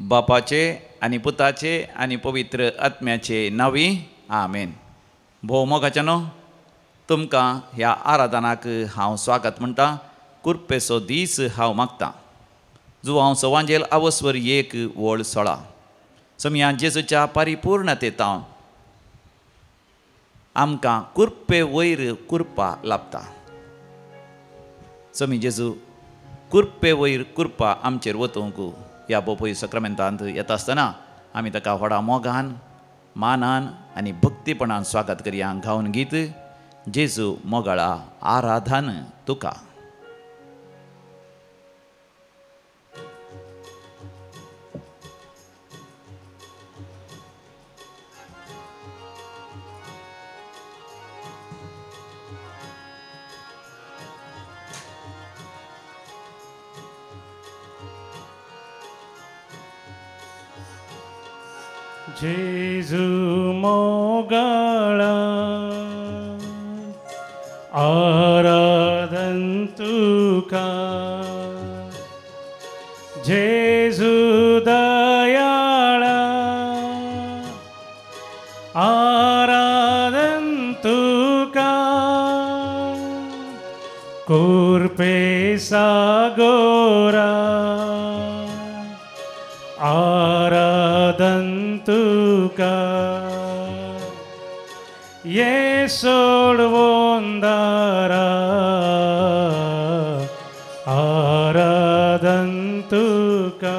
बापाचे आनी पुताचे आनी पवित्र आत्म्याचे नांवी आमेन. भोव मोगाच्यानो तुमकां ह्या आराधनाक हांव स्वागत म्हणटा. कुरपेचो दीस हांव मागतां. जुवांव सवांजेल आवस्वर एक वळ 16 समया जेजूच्या परिपूर्णतेतां आमकां कुरपे वयर कुरपा लाभता. समी जेजू कुरपे वयर कुरपा आमचेर वतूंक ह्या बोपय सक्रामेंतांत येता आसतना आमी ताका व्हडा मोगान मानान आनी भक्तीपणान स्वागत करया. गावन गीत जेजू मोगाळा आराधन तुका. जेजू मोगाळा आराधन तुका. जेजू दयाळा आराधन तुका. कुरपे सागोरा आराधन तुका. ये सोडवोंदारा आराधन तुका.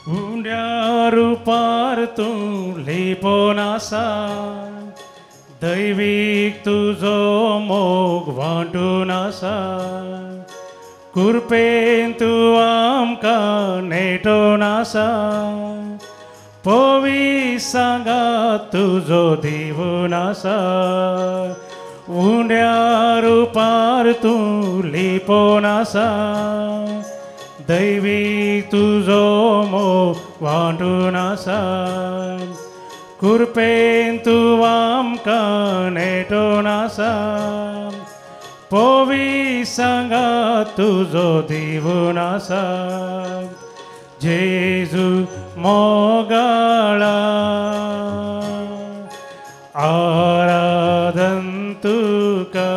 उंड्या रुपार तूं लेपोन आसा. दैवीक तुजो मोग वांटून आसा. कुरपेन तूं आमकां नेटोन आसा. पोवी सांगात तुजो दिवून आसा. उंड्या रुपार तूं लिपोन आसा. दैवीक तुजो मोग वांटून आसा. कुरपेन तूं आमकां नेटोन आसा. पोवी सांगात तुजो दिवून आसा. जेजू मोगाळा आराधन तुका.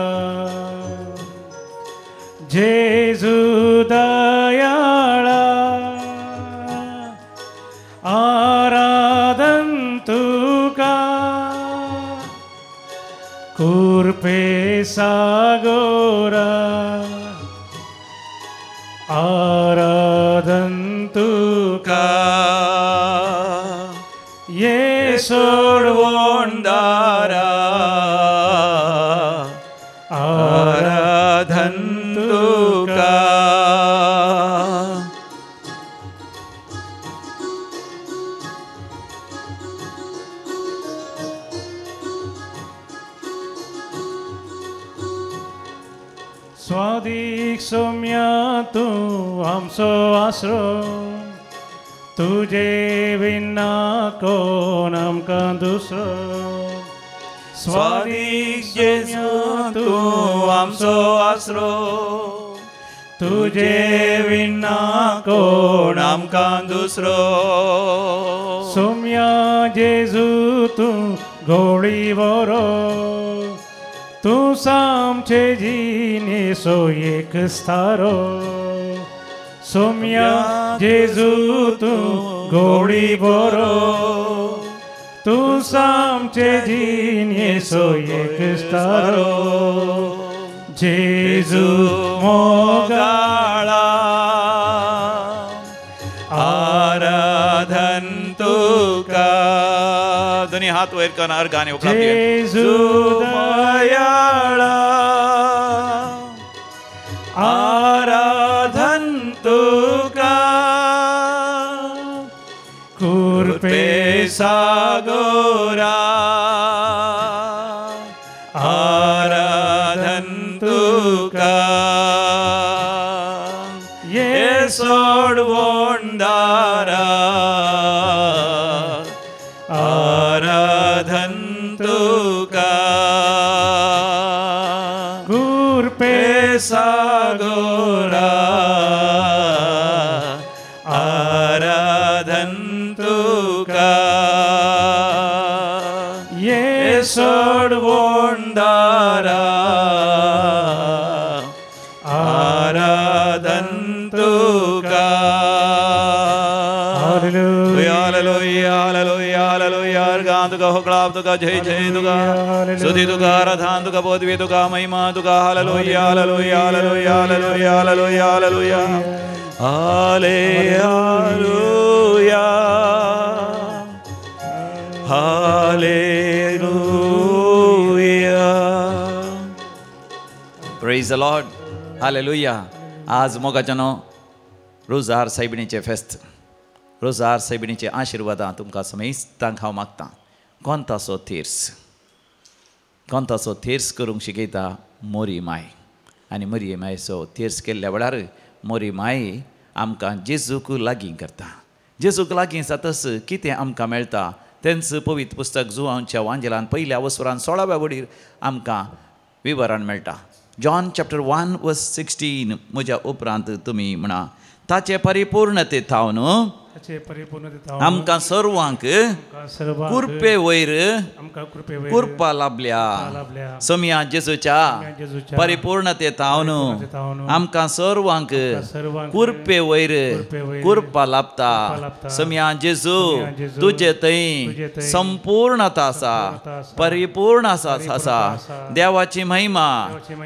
जेजू दयाळा आराधन तुका. कुरपे सागोरा आराधन तुका. ये सोडवोंदारा आराधन तुका. स्वादीक सोम्या तूं आमचो आसरो. तुजे विना कोण आमकां दुसरो. स्वादीक जेजू तूं आमचो आसरो. तुजे विना कोण आमकां दुसरो. सोम्या जेजू तूं गवळी बरो. तूं सामचे जिनेसो एक स्थारो. सोम्या जेजू तूं गवळी बरो. तूं सामचे जिनेसो एक स्थारो. जेजू मोगाळा आराधन तुका. दोन्ही हात वयर करून अर्गाने उपलब्ध. जेजू दयाळा आराधन तुका. कुरपे सागोरा आराधन तुका. ये सोडवोंदारा आराधन तुका ये सोडवोंडारा आराधन तुका हालेलुया हालेलुया हालेलुया हालेलुया गान तुका होकळाव तुका जय जय तुका स्तुती तुका आराधन तुका पदवी तुका महिमा तुका hallelujah hallelujah hallelujah hallelujah hallelujah hallelujah hallelujah hallelujah praise the Lord hallelujah आज मोगाच्यानो रोजार सायबिणीचे फेस्त रोजार सायबिणीचे आशिर्वादां तुमकां समेस्तांक हांव मागतां कोंताचो थेर्स करूंक शिकयता मोरी माय आनी मोरी मायचो थेर्स केल्ल्या वेळार मोरी माय आमकां जेजूक लागीं करता जेजूक लागीं जातस कितें आमकां मेळटा तेंच पवित्र पुस्तक जुवांच्या वांजेलान पयल्या वसरान 16व्या वडीर आमकां विवरण मेळटा जॉन चॅप्टर 1:16 म्हज्या उपरांत तुमी म्हणा ताचे परिपूर्णते थावन आमकां सर्वांक कुरपे वयर कुरपा लाभल्या सोम्या जेजूच्या परिपूर्णते थावन आमकां सर्वांक कुरपे वयर कुरपा लाभता सोम्या जेजू तुजे थंय संपूर्णता आसा परिपूर्ण आसा देवाची महिमा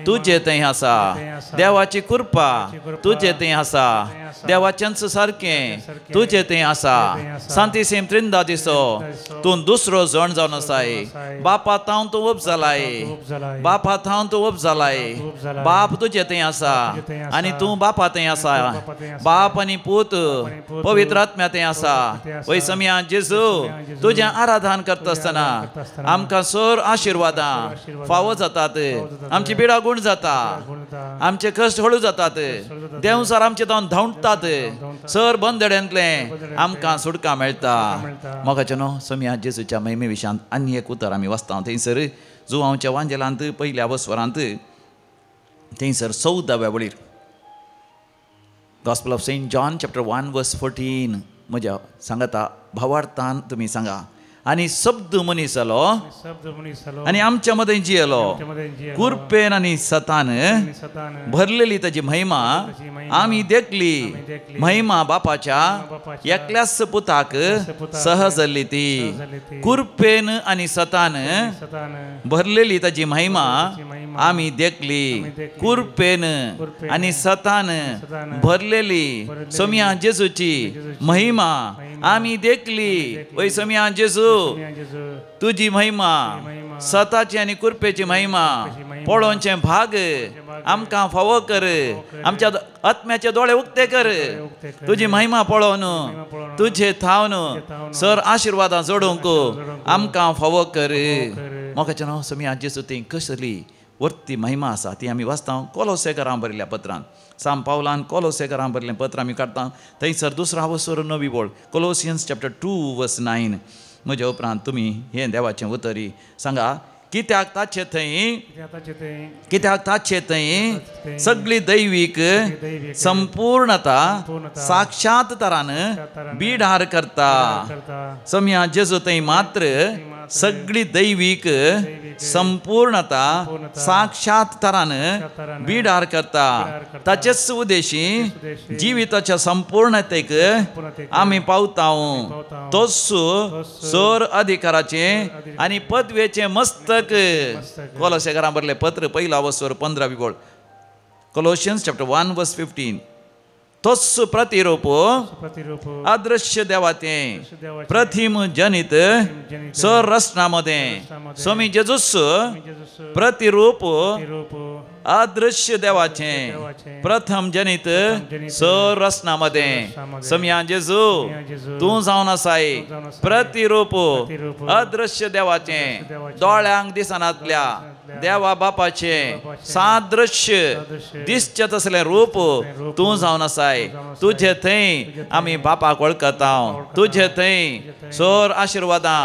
तुजे थंय आसा देवाची कृपा तुजे थंय आसा देवाचेंच सारकें तुजे थंय आसा सांतीसेम त्रिंदा दिसो तूं दुसरो जण जावन आसाय बापा थांव तूं उब जालाय बापा थांव तूं उब जालाय बाप तुजे थंय आसा आनी तूं बापा थंय आसा बाप आनी पूत पवित्र आत्म्या थंय आसा वय सम्या जेजू तुजें आराधन करता आसतना आमकां सर आशिर्वादां फावो जातात आमची बिडा गुण जाता आमचे कश्ट हळू जातात देव सर आमचे जावन धांवतात सर बंदड्यांतले आमकां सुटका मेळटा मोगाच्या न्हू सोम्या जेजूच्या महिमे विशयांत आनी एक उतर आमी वाचता थंयसर जुवांच्या वांजेलांत पयल्या वस्वरांत थंयसर 14व्या वडीर gospel of Saint John chapter 1:14 म्हज्या सांगाता भावार्थान तुमी सांगा आनी शब्द मनीस जालो आनी आमच्या मदें जियेलो कुरपेन आनी सतान भरलेली ताची महिमा आमी देखली महिमा बापाच्या एकल्याच पुताक सह जाल्ली ती कुरपेन आनी सतान भरलेली ताची महिमा आमी देखली कुरपेन आनी सतान भरलेली सोम्या जेजूची महिमा आमी देखली वय सोम्या जेजू तुजी महिमा सताची आनी कुरपेची महिमा पळोवचे भाग आमकां फावो कर आमच्या आत्म्याचे दोळे उक्ते कर तुजी महिमा पळोवन तुझे थावन सर आशिर्वादां जोडूंक आमकां फावो कर मोगाचें नांव सोम्या जेजू ती कसली वर्ती महिमा आसा ती आमी वाचता कोलोसेकारां बरयल्या पत्रांत साम पावलान कोलोसेकारां बरयल्लें पत्र आमी काडटा थंयसर दुसरा वसर नवी बोळ कोलोसियन्स चॅप्टर 2:9 म्हज्या उपरांत तुमी हें देवाचें उतरी सांगा कित्याक ताचे थंय सगळी दैवीक संपूर्णता साक्षात तरान बिडार करता सोम्या जेजू थंय मात्र सगळी दैवीक संपूर्णता साक्षात तरान बिडार करता ताचेच उद्देशी जिविताच्या संपूर्णतेक आमी पावता तोच सर अधिकाराचे आनी पदवेचे मस्तक कोलोसेकारां बरयलें पत्र पयला वसर 15 बोळ कोलोसियन्स चॅप्टर 1:15 तोच प्रतिरूप अदृश्य देवाचे प्रथिम जनित सर रचनामध्ये स्वामी जेजूस प्रतिरूप अदृश्य देवाचे प्रथम जनित सर रचनामध्ये सम्या जेजू तूं जावन आसाय प्रतिरूप अदृश्य देवाचे दोळ्यांक दिसनातल्या देवा बापाचे सादृश्य दिसचे तसले रूप तूं जावन आसाय तुझे थंय आमी बापाक वळखता तुझे थंय सर आशिर्वादां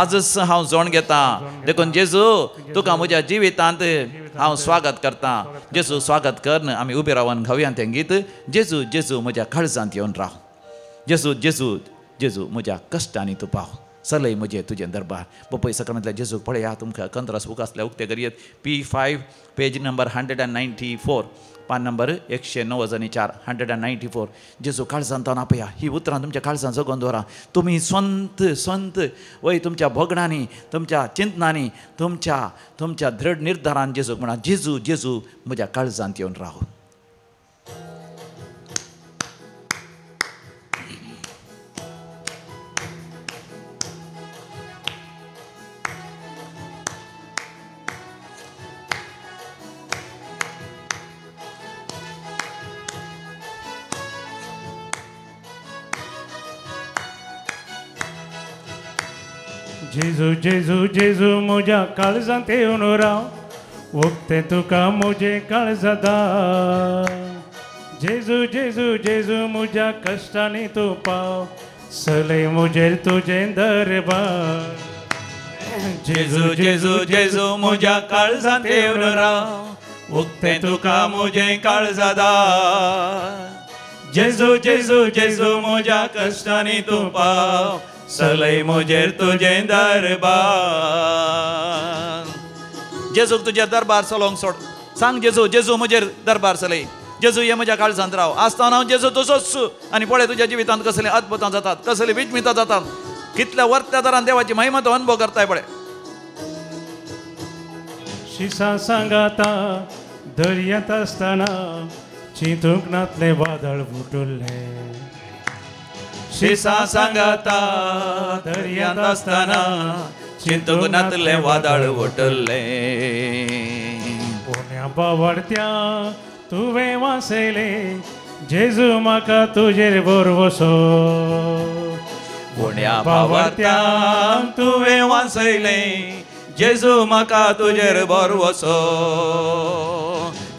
आजच हांव जोण घेता देखून जेजू तुका म्हज्या जिवितांत हांव स्वागत करता जेजू स्वागत कर आमी उबे रावन घावया तें गीत जेजू जेजू म्हज्या काळजांत येवन राव जेजू जेजू जेजू म्हज्या कश्टांनी तूं पाव चलय म्हजें तुजें दरबार पपय सकरांतल्या जेजूक पळया तुमकां कंत्रास बूक आसल्या उक्ते करियत P5 पेज नंबर 194 पान नंबर 194 194 जेजू काळजांत आपया ही उतरां तुमच्या काळजांत जगोवन दवरा तुमी स्वंत स्वंत वय तुमच्या भोगणांनी तुमच्या चिंतनांनी तुमच्या दृढ निर्धारान जेजूक म्हणा जेजू जेजू म्हज्या काळजांत येवन राव जेजू जेजू जेजू म्हज्या काळजांत येवन राव ओगते तुका म्हजे काळजादा जेजू जेजू जेजू म्हज्या कश्टांनी तूं पाव चलय म्हजेर तुजें दरबार जेजू जेजू जेजू म्हज्या काळजांत येवन राव उक्ते तुका म्हजें काळजादा जेजू जेजू जेजू म्हज्या कश्टांनी तूं पाव चलय म्हजेर तुजें दरबार जेजूक तुजें दरबार चलोवंक सोड सांग जेजू जेजू म्हजेर दरबार चलय जेजू हे म्हज्या काळजांत राव आसतना हांव जेजू तसोच आनी पळय तुज्या जिवितांत कसलीं अद्भुतां जातात कसलीं विस्मितां जातात कितल्या वर्त्या तरान देवाची महिमा तो अनुभव करताय पळय शिसा सांगाता दर्यांत आसतना चिंतूंक नातले वादळ फुटुल्ले शिसा सांगाता दर्यांत आसतना चिंतूंक नातले वादळ उठले कोण्या बावडत्या तुवें वासयले जेजू म्हाका तुजेर बरवसो कोण्या भावार्थ्यान तुवें वाचयले जेजू म्हाका तुजेर बरवसो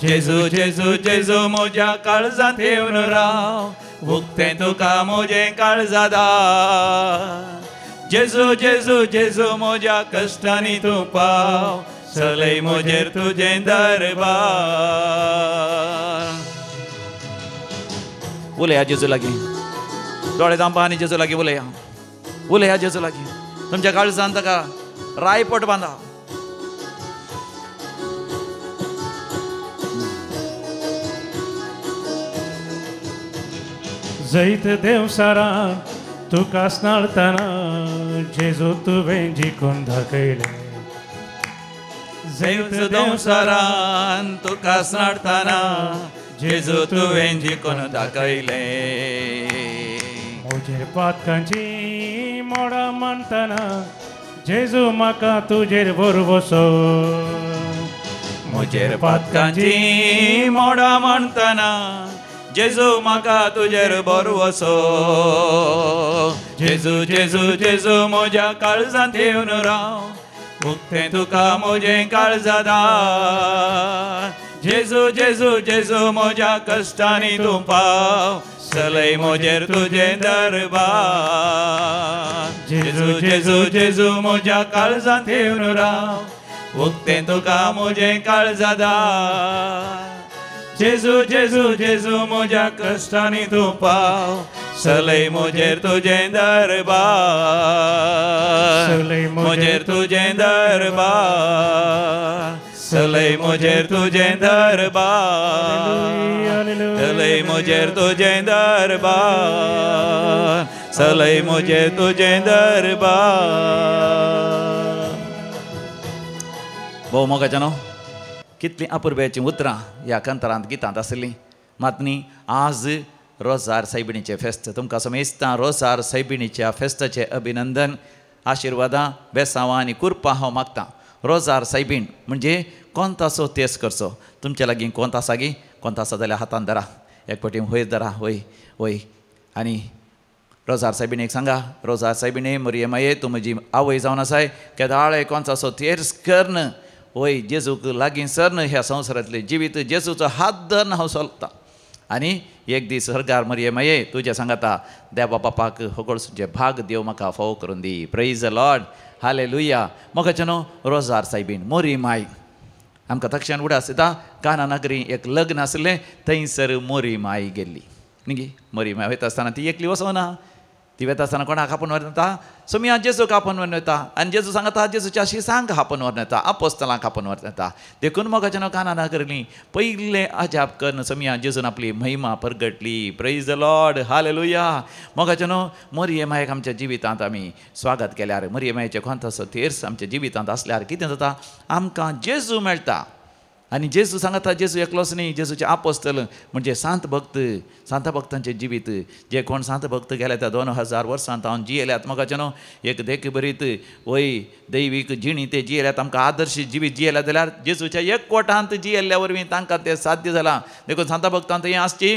जेजू जेजू जेजू म्हज्या काळजांत येवन राव उक्तें तुका म्हजें काळजादा जेजू जेजू जेजू म्हज्या कश्टांनी तूं पाव चलय म्हजेर तुजें दरबार उलया जेजू लागीं दोळे दांपा आनी जेजू लागीं उलया जेजू लागीं तुमच्या काळजांत ताका रायपट बांदा जैत देवसारा तुका स्नाळतना जेजू तुवें जिखून दाखयलें जैत देवसारान तुका स्नाडतना जेजू तुवें जिखून दाखयलें म्हजेर पातकांची मोडां मांडतना जेजू म्हाका तुजेर बरवसो म्हजेर पातकांची मोडां मांडतना जेजू म्हाका तुजेर बरवसो जेजू जेजू जेजू म्हज्या काळजांत येवन राव उक्तें तुका म्हजें काळजादा जेजू जेजू जेजू म्हज्या कश्टांनी तूं पाव चलय म्हजेर तुजें दरबार जेजू जेजू जेजू म्हज्या काळजांत येवन राव उक्तें तुका म्हजें काळजादा जेजू जेजू जेजू म्हज्या कश्टांनी तूं पाव चलय म्हजेर तुजें दरबार म्हजेर तुजें दरबार चलय म्हजेर तुजें दरबार चलय म्हजेर तुजें दरबार चलय म्हजेर तुजें दरबार भोव मोगाच्या न्हू कितलीं अपुर्ब्याचीं उतरां ह्या कंतरांत गितांत आसलीं मात न्ही आज रोजार सायबिणीचें फेस्त तुमकां समेस्तां रोजार सायबिणीच्या फेस्ताचें अभिनंदन आशिर्वादां बेसांवां आनी कुरपां हांव मागतां रोजार सायबीण म्हणजे कोंतासो तेस करचो तुमच्या लागीं कोंत आसा गी कोंत आसा जाल्यार हातान धरा एक फावटी वयर धरा वय आनी रोजार सायबिणीक सांगा रोजार सायबिणे मरियमाये तूं म्हजी आवय जावन आसाय केदाळे कोंतासो तेस करन वय जेजूक लागीं सरन ह्या संवसारांतलें जिवीत जेजूचो हात धरून हांव चलतां आनी एक दीस सरकार मरियमाये तुज्या सांगाता देवा बापाक होगळसूचे भाग देव म्हाका फावो करून दी प्रेज द लॉर्ड हालेलुया मोगाचें न्हू रोजार सायबीण मोरी माय आमकां तक्षण उडास येता काना नगरी एक लग्न आसलें थंयसर मोरी माय गेल्ली न्ही मोरी माय वयता आसतना ती एकली वचोना ती वेता आसतना कोणाक आपोवन व्हरता सोमिया जेजूक आपोवन व्हरता आनी जेजू सांगता जेजूच्या शिसांक आपोवन व्हरता अपोस्तलांक आपोवन व्हरता देखून मोगाच्या कानां करली पयले अजाप करून सोमिया जेजून आपली महिमा परगटली प्रेज द लॉर्ड हालेलुया मोगाच्या मरियमायेक आमच्या जिवितांत आमी स्वागत केल्यार मरियमायेचे कोणतासो तेर्स आमच्या जिवितांत आसल्यार कितें जाता आमकां जेजू मेळटा आनी जेजू सांगता जेजू एकलोच न्ही जेजूचे आपोस्तल म्हणजे सांत भक्तांचे जिवीत जे कोण सांत भक्त गेले त्या 2000 वर्सांत हांव जियेल्यात म्हाका एक देख बरीत वय दैवीक जिणी ते जियेल्यात आमकां आदर्श जिवीत जियेल्यात जाल्यार जेजूच्या एकवटांत जियेल्ल्या वरवीं तांकां तें साध्य जालां देखून सांत भक्तांत हें आसची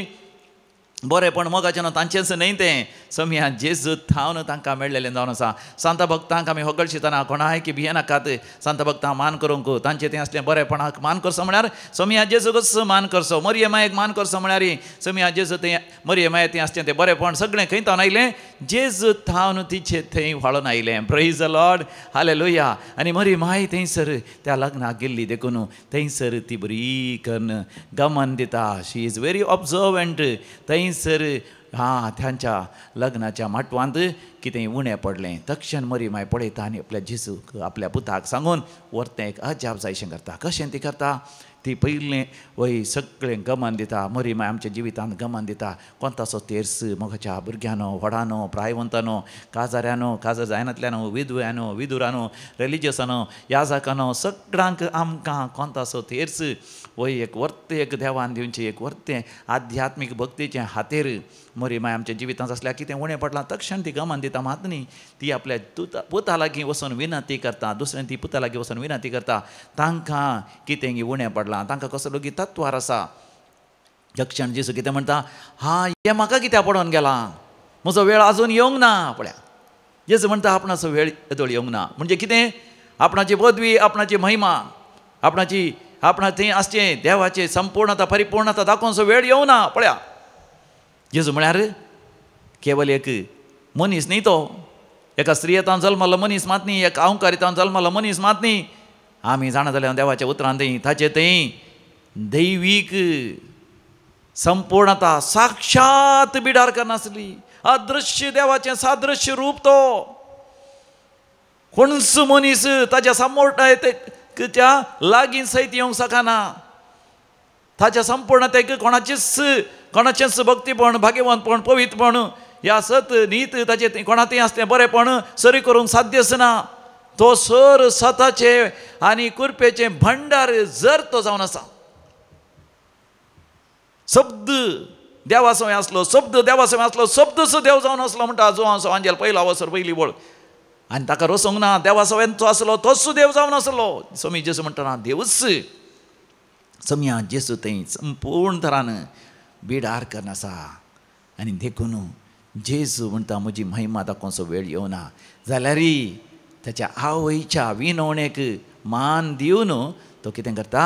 बरेंपण मोगाचें तांचेंच न्हय तें सोमिया जेजू थावन तांकां मेळ्ळेलें जावन आसा सांत भक्तांक आमी होगळशिताना कोणाय की भियेनाकात सांत भक्तांक मान करूंक तांचें तें असलें बरेपणाक मान करचो म्हळ्यार सोमिया जेजूकच मान करचो मरियमायेक मान करचो म्हळ्यार सोमिया जेजू तें मरियमाये तें आसचें तें बरेपण सगळें खंय थावन आयलें जेजू थावन तिचें थंय व्हाळून आयलें प्रेज द लॉर्ड हालेलुया आनी मरियमाय थंयसर त्या लग्नाक गेल्ली देखून थंयसर ती बरी करून गमन दिता शी इज व्हेरी ऑब्जर्वंट थंयसर त्यांच्या लग्नाच्या माटवांत कितें उणें पडलें तक्षण मरियमाय पळयता आनी आपल्या जेजूक आपल्या पुताक सांगून व्हरतें एक अजाप जायशें करता कशें ती करता ती पयलें वय सगळें गमन दिता मरियमाय आमच्या जिवितांत गमन दिता कोणतासो तेर्स मोगाच्या भुरग्यानो व्हडानो प्रायवंतानो काजाऱ्यानो काजार जायनातल्यानो विधव्यानो विधुरानो रिलिजियसानो याजकानो सगळ्यांक आमकां कोणतासो तेर्स वय एक वर्तें एक देवान दिवचें एक वर्तें आध्यात्मीक भक्तीचें हातेर मरियमाय आमच्या जिवितांत आसल्यार कितें उणें पडलां तक्षण ती गमन दिता मात न्ही ती आपल्या पुता लागीं वचून विनंती करता दुसऱ्यान ती पुता लागीं वचून विनंती करता तांकां कितें उणें पडलां तांकां कसलो गी तत्वार आसा तक्षण जेजू कितें म्हणटा हें म्हाका कित्याक पडोन गेलां म्हजो वेळ आजून येवंक ना पळया जेजू म्हणटा आपणाचो वेळ येदोळ येवंक ना म्हणजे कितें आपणाची पदवी आपणाची महिमा आपणा थंय आसचें देवाचें संपूर्णता परिपूर्णता दाखोवचो वेळ येवं ना पळया जेजू म्हळ्यार केवल एक मनीस न्ही तो एका स्त्रियेंतान जल्मलो मनीस मात न्ही एका अहंकारितान जल्मलो मनीस मात न्ही आमी जाणा जाल्यार देवाच्या उतरांत थंय ताचे थंय दैवीक संपूर्णता साक्षात बिडार करनासली अदृश्य देवाचें सादृश्य रूप तो कोणूच मनीस ताच्या संपूर्णतेच्या लागीं सयत येवंक शकना ताच्या संपूर्णतेक कोणाचेंच भक्तीपण भाग्यवंतपण पवित्रपण ह्या सत नीत ताचें कोणाचें आसलें बरेंपण सरी करूंक साध्यच ना तो सर सताचे आनी कुरपेचें भंडार जर तो जावन आसा शब्द देवासोय आसलो शब्द देवासोय आसलो शब्दसो देव जावन आसलो म्हणटा जो आसो आंजेल पयलो अवसर पयली वळ आनी ताका रोसोंक ना देवासोयांचो आसलो तोच देव जावन आसलो सोमी जेजू म्हणटा देवच सोमिया जेजू थंय संपूर्ण तरान बिडार करन आसा आनी देखून जेजू म्हणटा म्हजी महिमा दाखोवचो वेळ येवना जाल्यार ताच्या आवयच्या विनवणेक मान दिवन तो कितें करता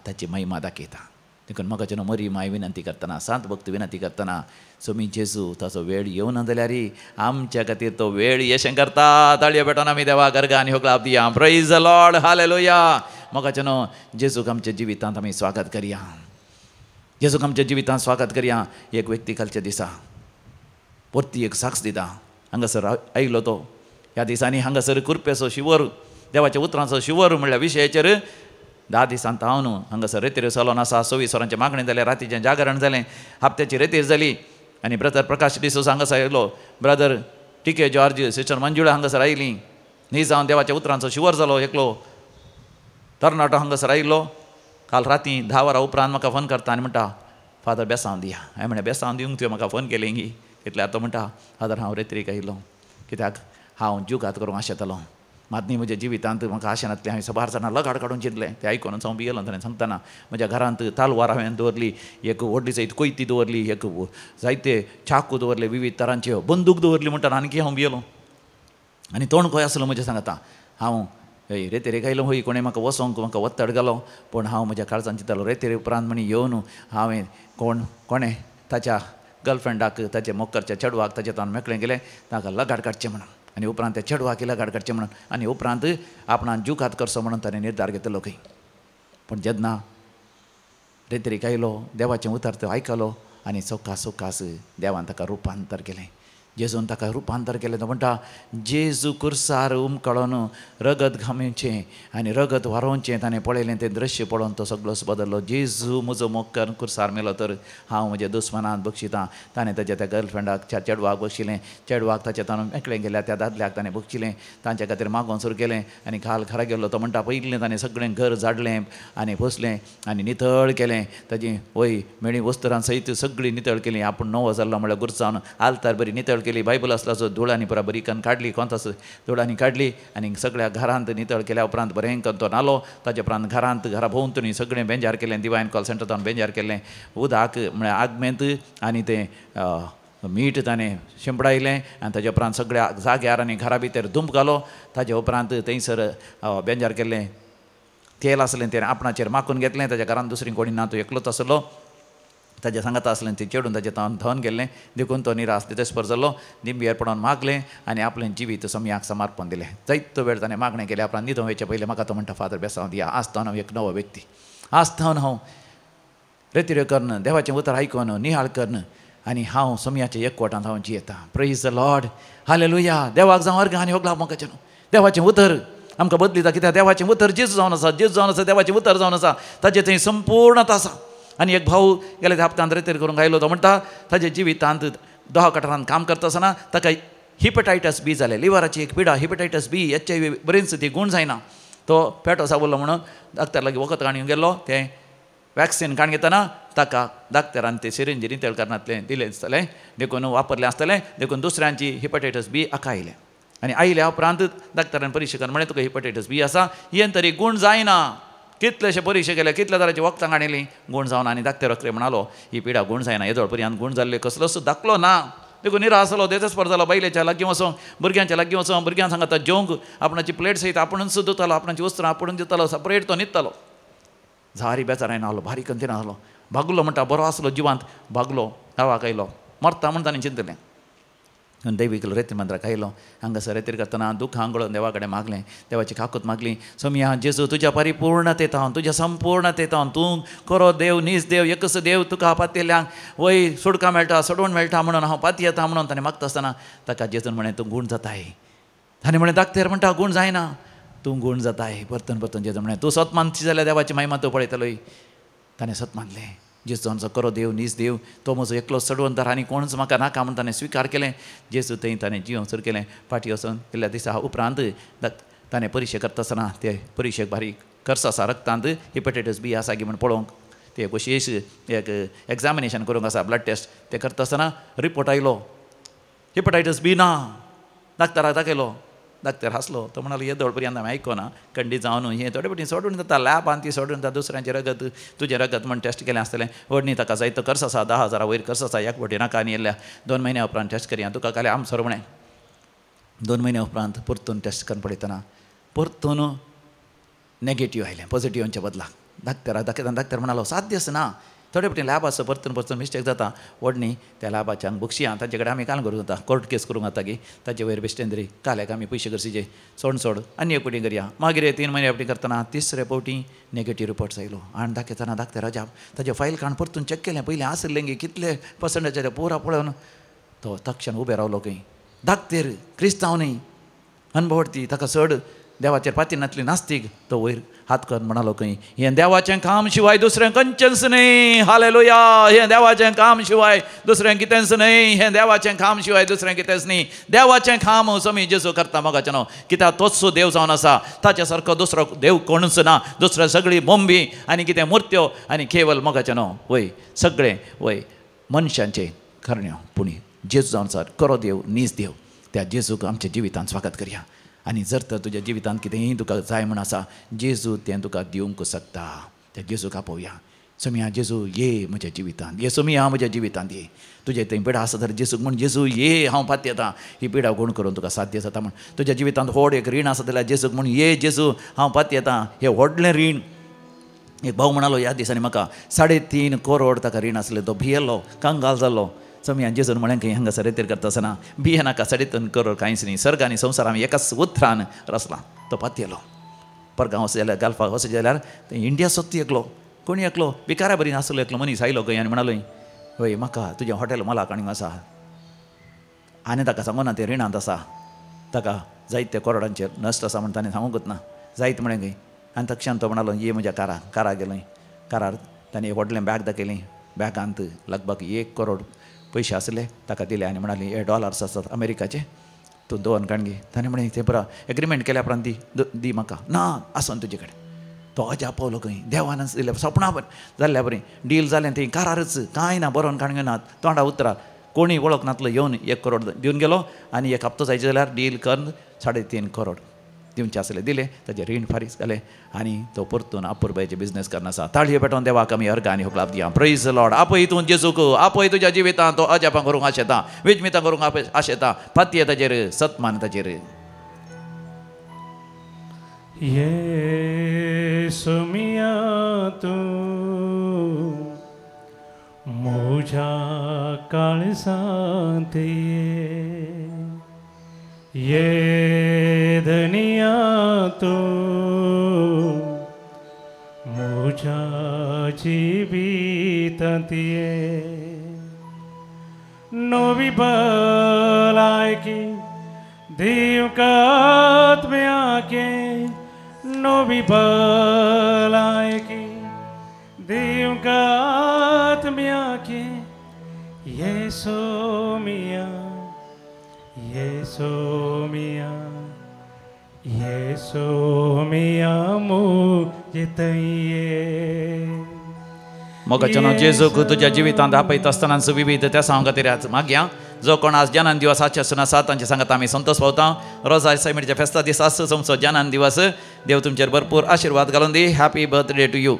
ताची महिमा दाखयता देखून म्हाका मरियमाय विनंती करतना सांत भक्त विनंती करतना सोमी जेजू ताचो वेळ येवना जाल्यार आमच्या खातीर तो वेळ येशें करता ताळयो पेटोवन आमी देवा गर्गा आनी होगलाप दिया प्रेज द लॉर्ड हालेलुया म्हाका जेजूक आमच्या जिवितांत आमी स्वागत करया जेजूक आमच्या जिवितांत स्वागत करया एक व्यक्ती कालच्या दिसा परती एक साक्ष दिता हांगासर आयलो तो ह्या दिसांनी हांगासर कुरपेचो शिवर देवाच्या उतरांचो शिवर म्हणल्यार विशयाचेर 10 दिसांत हांव न्हू हांगासर रेतीर चलोन आसा 26 वरांचें मागणें जालें रातीचें जागरण जालें हप्त्याची रेतीर जाली आनी ब्रदर प्रकाश डिसोजा हांगासर आयलो ब्रदर टिके जॉर्ज सिस्टर मंजुळा हांगासर आयली न्ही जावन देवाच्या उतरांचो शिवर जालो एकलो तरणाटो हांगासर आयिल्लो काल राती 10 वरां उपरांत म्हाका फोन करता आनी म्हणटा फादर बेसांव दिया हांवें म्हणलें बेसांव दिवंक तुवें म्हाका फोन केलें गी इतल्यार तो म्हणटा फादर हांव रेत्रेक आयिल्लो कित्याक हांव जुगात करूंक आशेतालो मात न्ही म्हज्या जिवितांत म्हाका आशें नासलें हांवें 12 जाणां लगाड काडून चिंतलें तें आयकून हांव भियेलो ताणें सांगतना म्हज्या घरांत तालवार हांवें दवरली एक व्हडली जायत कोयती दवरली एक जायते चाकू दवरले विविध तरांच्यो बंदूक दवरली म्हणटा आनीक हांव भियेलो आनी तोंड खंय आसलो म्हजें सांगता हांव रेतेरेक आयलो हय कोणें म्हाका वसोंक म्हाका वत्तड घालो पूण हांव म्हज्या काळजांत चिंतलो रेतेरे उपरांत म्हणी येवन हांवें कोणें ताच्या गर्लफ्रेंडाक ताच्या मोक्करच्या चेडवाक ताचे तोंड मेकळें गेलें ताका लगाड काडचें म्हणून आनी उपरांत त्या चेडवाक लगाड काडचें म्हणून आनी उपरांत आपणान जुगात करचो म्हणून ताणें निर्धार घेतलो खंय पूण जेन्ना रेतेरेक आयलो देवाचें उतर तो आयकलो आनी सोकास देवान ताका रुपांतर केलें जेजून ताका रुपांतर केलें तो म्हणटा जेजू कुर्सार उमकळोन रगत घामेचें आनी रगत व्हारोवचें ताणें पळयलें तें दृश्य पळोवन तो सगळोच बदल्लो. जेजू म्हजो मोग कुर्सार मेलो तर हांव म्हज्या दुस्मनांत बक्षितां. ताणें ताच्या त्या गर्लफ्रेंडाक चेडवाक बक्षिलें, चेडवाक ताच्या ताणूं मेकळें गेल्या त्या दादल्याक ताणें बक्षिलें, तांच्या खातीर मागोवन सुरू केलें आनी घाल घरा गेल्लो. तो म्हणटा पयलीं ताणें सगळें घर झाडलें आनी पुसलें आनी नितळ केलें, ताजी वय मेळी वस्तुरां सयत सगळी नितळ केली. आपूण नवो जाल्लो म्हळ्यार गुरसावन आलतार बरी नितळ केली, बायबल आसलो धुळांनी पुरा बरी कन्न काडली, कोंतास धुळांनी काडली आनी सगळ्या घरांत नितळ केल्या उपरांत बरें करून तो नालो. ताचे उपरांत घरा भोंवतणी सगळें बेंजार केलें, दिवायन कॉल सेंटर तावन बेंजार केलें, उदक म्हळ्यार आगमेंत आनी तें मीठ ताणें शिंपडायलें आनी ताचे उपरांत सगळ्या जाग्यार आनी घरा भितर धूंप घालो. ताचे उपरांत थंयसर बेंजार केल्लें तेल आसलें तें आपणाचेर माकून घेतलें. ताच्या घरांत दुसरी कोणी ना, तो एकलोच आसलो. ताच्या सांगाता आसलें तें चेडून ताचें धन गेल्लें, देखून तो निराश दिसपर जाल्लो. निंबयेर पडोवन मागलें आनी आपलें जिवीत सम्याक समर्पण दिलें. जायतो वेळ ताणें मागणें केलें. आपणान न्हिदों वयचे पयलीं म्हाका तो म्हणटा फादर बेसांव दिया. आज तो हांव एक नवो व्यक्ती, आज थावन हांव रेतिऱ्यो करन, देवाचें उतर आयकून नियाळ करन आनी हांव सम्याच्या एकवटांत हांव जियेतां. Praise the Lord, hallelujah. देवाक जावं अर्घ आनी होगला मोगाचें देवाचें उतर आमकां बदलिता. कित्याक देवाचें उतर जेजू जावन आसा, जेजू जावन आसा, देवाचें उतर जावन आसा, ताचें थंय संपूर्णता आसा. आनी एक भाऊ गेले त्या हप्त्यांत रेतेर करूंक आयलो. तो म्हणटा ताच्या जिवितांत 10 कटरांत काम करता आसतना ताका हिपेटायटस बी जालें, लिव्हराची एक पिडा, हिपेटायटस बी, HIV बरेंच ती गुण जायना. तो पेटो सावरलो म्हणून डाक्टर लागीं वखद काडून गेल्लो. तें वॅक्सिन काडून घेतना ताका डाक्टरान ते सिरिंज नितळ करनातलें दिलें आसतलें, देखून वापरलें आसतलें, देखून दुसऱ्यांची हिपेटायटस बी हाका आयलें. आनी आयल्या उपरांत डाक्टरान परिक्षा करून म्हळें तुका हिपेटायटस बी आसा, हें तरी गुण जायना. कितलेशे परिक्षा केले, कितल्या तरांची वखदां काडिल्लीं, गुण जावन. आनी धाकटे रोखडे म्हणालो ही पिडा गुण जायना, येदोळ पर्यंत गुण जाल्ले कसलोच दाखलो ना. देखून निराश जालो, देजस्पर जालो. बायलेच्या लागीं वचों, भुरग्यांच्या लागीं वचों, भुरग्यांक सांगता जेवंक आपणाची प्लेट सयत आपुणूच धुतालो, आपणाची वस्त्रां आपुणूच दितालो, सपरेट तो न्हिदतालो. झारी बेजारायन आलो, भारी कंतीन आसलो, भागलो म्हणटा बरो आसलो जिवांत, भागलो गांवाक आयलो, मरता म्हण ताणें चिंतलें. दैवीक रेती मंत्राक आयलो. हांगासर रेतीर करतना दूख आंगळून देवा कडेन मागलें, देवाची काकूत मागली. सोम्या जेजू तुज्या परिपूर्णतेत हांव, तुज्या संपूर्णतेत हांव, तूं खरो देव, नीज देव, एकच देव, तुका पातयेल्यांक वय सुडका मेळटा, सोडवण मेळटा म्हणून हांव पाती येता म्हणून ताणें मागता आसतना ताका जेजून म्हणें तूं गुण जाताय. ताणें म्हणें धाकटेर म्हणटा गुण जायना, तूं गुण जाताय. परतून परतून जेजून म्हणें तूं सत मानशी जाल्यार देवाची महिमा तूं पळयतलोय. ताणें सत मानलें. जेजू आमचो खरो देव, नीज देव, तो म्हजो एकलो सडवंतर आनी कोणूच म्हाका नाका म्हूण ताणें स्विकार केलें. जेजू थंय ताणें जिवंक सुरू केलें. फाटीं वचून गेल्ल्या दिसा उपरांत ताणें परिक्षा करता आसतना ते परिक्षेक बारीक खर्च आसा रक्तांत, हिपेटायटस बी आसा गी म्हूण पळोवंक ते विशेश एक एग्जामिनेशन करूंक आसा, ब्लड टेस्ट. ते करता आसतना रिपोर्ट आयलो, हिपेटायटस बी ना. डाक्टराक दाखयलो, डाक्टर हांसलो. तो म्हणालो येदोळ पर्यंत हांवें आयकोना, खंडी जावन हें थोडे फावटी सोडून जाता, लॅबान ती सोडून जाता, दुसऱ्यांचें रगत तुजें रगत म्हण टेस्ट केलें आसतलें. व्हडणी ताका जायतो खर्च आसा, 10,000 वयर खर्च आसा. एक फावटी नाका आनी येयल्या 2 म्हयन्या उपरांत टेस्ट करया. तुका काले आम सर म्हणें 2 म्हयन्या उपरांत परतून टेस्ट करून पळयतना परतून नॅगेटीव आयलें, पॉझिटिव्हांच्या बदलाक. डाक्टराक दाखयतना डाक्टर म्हणालो साध्यच ना, थोडे फावटी लॅब आसा, परतून परतून मिस्टेक जाता. व्हडणी त्या लॅबाच्यान बुकशियां ताचे कडेन आमी काल करूं जाता, कोर्ट केस करूंक जाता की ताचे वयर बेश्टेंद्री काल्याक आमी पयशे करचेचे, सोड आनी एक फावटी करया. मागीर 3 म्हयन्या फावटी करतना 3रे फावटी नॅगेटीव रिपोर्ट्स आयलो. आनी दाखयतना डाक्टराच्या ताजें फायल काडून परतून चॅक केलें. पयलीं आसलें गे कितले पर्संटेजाचे पुरा पळोवन तो तक्षण उबे रावलो. खंय धाकटेर क्रिस्तांव न्ही, अनभवती ताका चड देवाचेर पातीनातली नास्तीक. तो वयर हात करून म्हणालो खंय हें देवाचें काम शिवाय दुसरें खंयचेंच न्ही. हालेलुया. हें देवाचें काम शिवाय दुसरें कितेंच न्ही. हें देवाचें काम शिवाय दुसरें कितेंच न्ही. देवाचें काम समी जेजू करता मोगाचें न्हू. कित्याक तोच देव जावन आसा, ताचे सारको दुसरो देव कोणूच ना. दुसऱ्या सगळी बोंबी आनी कितें मुर्त्यो आनी केवल मोगाचें न्हू. वय सगळें वय मनशांचें करण्यो, पूण जेजू जावन आसा खरो देव, नीज देव. त्या जेजूक आमच्या जिवितांत स्वागत करया. आनी जर तर तुज्या जिवितांत कितेंय तुका जाय म्हण आसा, जेजू तें तुका दिवंक शकता. त्या जेजूक आपोवया. सोम्या जेजू ये म्हज्या जिवितांत, ये सोम्या म्हज्या जिवितांत ये. तुजे थंय पिडा आसा तर जेजूक म्हण जेजू ये, हांव पाती येता. ही पिडा गुण करून तुका साध्य जाता म्हण. तुज्या जिवितांत व्हड एक रीण आसा जाल्यार जेजूक म्हण ये जेजू, हांव पाती येता. हें व्हडलें रीण. एक भाव म्हणालो ह्या दिसांनी म्हाका 3.5 करोड ताका रीण आसलें. तो भियेल्लो, कांगाल जाल्लो. सोम्या जेजून म्हळें खंय हांगासर रेतेर करता आसतना भिये नाका, 3.5 करोड कांयच न्ही. सर्ग आनी संवसार आमी एकाच उतरान रचला. तो पाती येलो. परगांव वचत जाल्यार गालफाक वचत जाल्यार इंडिया सोत्ती एकलो, कोणी एकलो विकारा बरी नासलो एकलो मनीस आयलो खंय आनी म्हणालो वय म्हाका तुजें हॉटेल मला काणूंक आसा, आनी ताका सांगून ना ते रिणांत आसा ताका जायते करोडांचेर नश्ट आसा म्हण ताणें सांगूंकूच ना जायत म्हळें खंय आनी तक्षण तो म्हणालो ये म्हज्या कारार गेलो कारार ताणें एक व्हडलें बॅग दाखयलें बॅगांत लगभग 1 करोड पयशे आसले ताका दिले आनी म्हणाली हे डॉलर्स आसात अमेरिकाचे तूं दोन काणगी ताणें म्हळें तें बरो एग्रीमेंट केल्या उपरांत दी म्हाका ना आसन तुजे कडेन तो अजा पावलो खंय देवान दिलें सपना बरें जाल्ल्या बरें डील जालें थंय कारारच कांय ना बरोवन काणयो नात तोंडा उतरां कोणी वळख नातलो येवन 1 करोड दिवन गेलो आनी 1 हप्तो जायचे जाल्यार डील करून 3.5 करोड दिवचे आसले दिले ताजे रीण फारीक जालें आनी तो परतून अपुरबायचे बिझनेस करना आसा ताळयो पेटोवन देवाक आमी अर्घ आनी होकलाप दिया प्रेज द लॉर्ड आपय तूं जेजूक आपय तुज्या जिवितांत तो अजापां करूंक आशेता विजमितां करूंक आशेता फातये ताजेर सतमान ताजेर येसू मिया तूं म्हज्या काळजांत ये धनिया तूं म्हज्या जिवितांत नवी भलायकी दिवंक आत्म्याके नवी भलायकी दिवंक आत्म्याके येसू मिया मोगाचनो जेजूक तुज्या जिवितांत आपयत आसतना विविध त्या सांग खातीर मागया जो कोण आज जनान दिवस आजचे आसून आसा तांचे सांगात आमी संतोष पावता रोजा सैमीडच्या फेस्ता दिसा तुमचो जनान दिवस देव तुमचेर भरपूर आशिर्वाद घालून दी happy birthday to you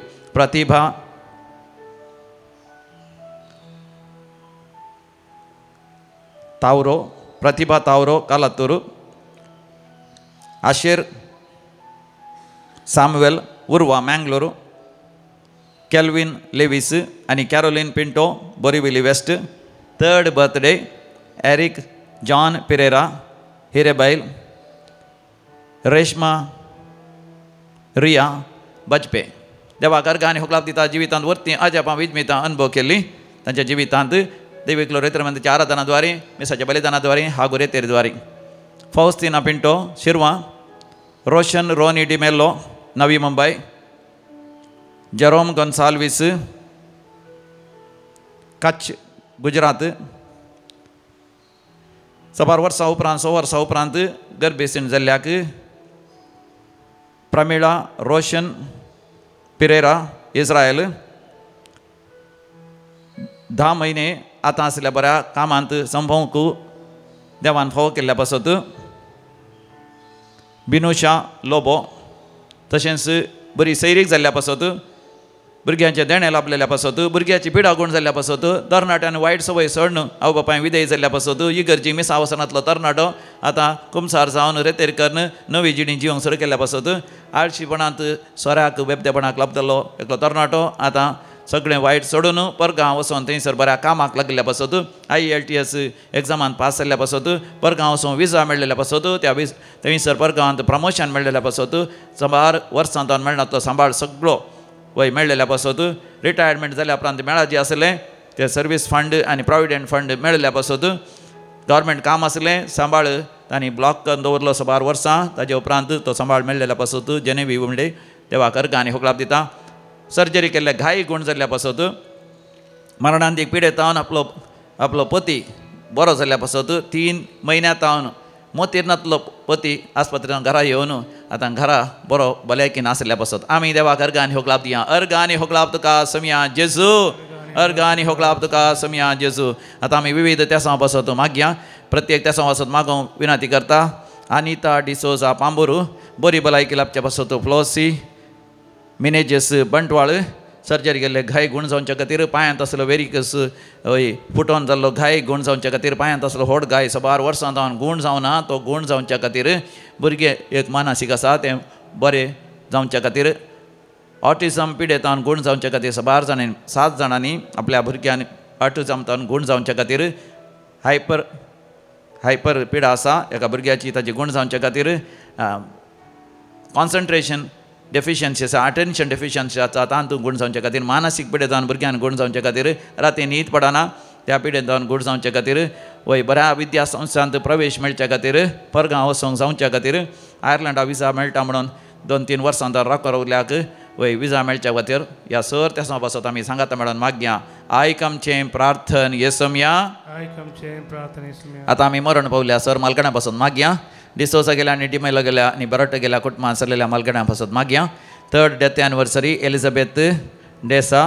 Pratibha Tauro Kalatur Asher Samuel Urwa Mangalore Kelvin Lewis आणि Caroline Pinto Borivali west 3rd birthday Eric John Pereira Hirebail Reshma Riya Bajpe देवाक अर्घ आनी होकलाप दिता जिवितांत वर्ती अजापां विजमितां अनुभव केल्ली तांच्या जिवितांत दैविक रेत्रमंताच्या आराधनाद्वारे मिसाच्या बलिदानाद्वारे हागू रेतेरद्वारे फौस्तिना पिंटो शिरवा रोशन रोनी डिमेल्लो नवी मुंबई जेरोम गोन्साल्विस कच्छ गुजरात 6 वर्सां उपरांत गर्भेसीण जाल्ल्याक प्रमिळा रोशन पिरेरा इस्रायल 10 म्हयने आतां आसल्या बऱ्या कामांत संभोवंक देवान फावो केल्ल्या पासत बिनुशा लोबो तशेंच बरी सैरीक जाल्ल्या पासत भुरग्यांचे देणे लाभलेल्या पासत भुरग्याची पिडा गूण जाल्ल्या पासत तरणाट्यान वायट सवय सोडन आवय बापाय विधेय जाल्ल्या पासत इगर्जी मिसा वसनांतलो तरणाटो आतां कुमसार जावन रेतेर करन नवी जिणी जिवंक सुरू केल्ल्या पासत आळशीपणांत सोऱ्याक बेबदेपणाक लाभतलो एकलो तरणाटो आतां सगळें वायट सोडून परगांव वचून थंयसर बऱ्या कामाक लागल्या पासत IELTS एग्जामांत पास जाल्ल्या पासत परगांव वचून विजा मेळ्ळेल्या पासत त्या थंयसर परगांवांत प्रमोशन मेळ्ळेल्या पासत 4 वर्सां तावन मेळनातलो सांबाळ सगळो वय मेळ्ळेल्या पासत रिटायरमेंट जाल्या उपरांत मेळा जे आसलें ते सर्वीस फंड आनी प्रॉविडंट फंड मेळ्ळेल्या पासत गव्हर्मेंट काम आसलें सांबाळ तांणी ब्लॉक करून दवरलो 4 वर्सां ताजे उपरांत तो सांबाळ मेळ्ळेल्या पासत जेनेवी उमडे देवाक अर्घ आनी होकलाप दिता सर्जरी केल्ल्या घाई गूण जाल्ल्या पासत मरणांतीक पिडेतावन आपलो पती बरो जाल्ल्या पासत 3 म्हयन्यां तावन मोतीर नातलो पती आस्पत्रेंत घरा येवन आतां घरा बरो भलायकीन आसल्या पासत आमी देवाक अर्घ आनी होकलाप दिया अर्घ आनी होकलाप तुका समिया जेजू अर्घ आनी होकलाप तुका समिया जेजू आतां आमी विविध तेसां पासत मागया प्रत्येक तेसां पासत मागोवंक विनंती करता अनिता डिसोजा पांबुरू बरी भलायकी लाभच्या पासत फ्लोसी मिनेजेस बंटवाळ सर्जरी केल्ले घाय गूण जावच्या खातीर पांयांत आसलो वेरिकस फुटोन जाल्लो घाय गूण जावच्या खातीर पांयांत आसलो होड घाय 4 वर्सां जावन गूण जावना तो गूण जावच्या खातीर भुरगे एक मानसीक आसा तें बरें जावच्या खातीर ऑटिझम पिडेतावन गूण जावच्या खातीर 7 जाणांनी आपल्या भुरग्यान ऑटिझम तावन गूण जावच्या खातीर हायपर पिडा आसा एका भुरग्याची ताची गूण जावच्या खातीर कॉन्सन्ट्रेशन डेफिशियन्सी आसा अटेन्शन डेफिशियन्सी आसा तातूंत गूण जावच्या खातीर मानसीक पिडेतावन भुरग्यांक गूण जावच्या खातीर राती न्हीद पडना त्या पिडेतावन गूण जावच्या खातीर वय बऱ्या विद्या संस्थांत प्रवेश मेळच्या खातीर परगांव वचोंक जावच्या खातीर आयर्लंडा विजा मेळटा म्हणून 2-3 वर्सां तर रावल्याक वय विजा मेळच्या खातीर ह्या सर त्या पासत आमी सांगाता मेळोन मागया आयक आमचें प्रार्थन येसम्या. आतां आमी मरण पावल्या सर मालगड्या पासून मागया. डिसोसा गेल्या आनी डिमेलो गेल्या आनी बरट गेल्या कुटुंबान सरलेल्या मालगड्या पासून मागया. 3rd death anniversary Elizabeth D'Sa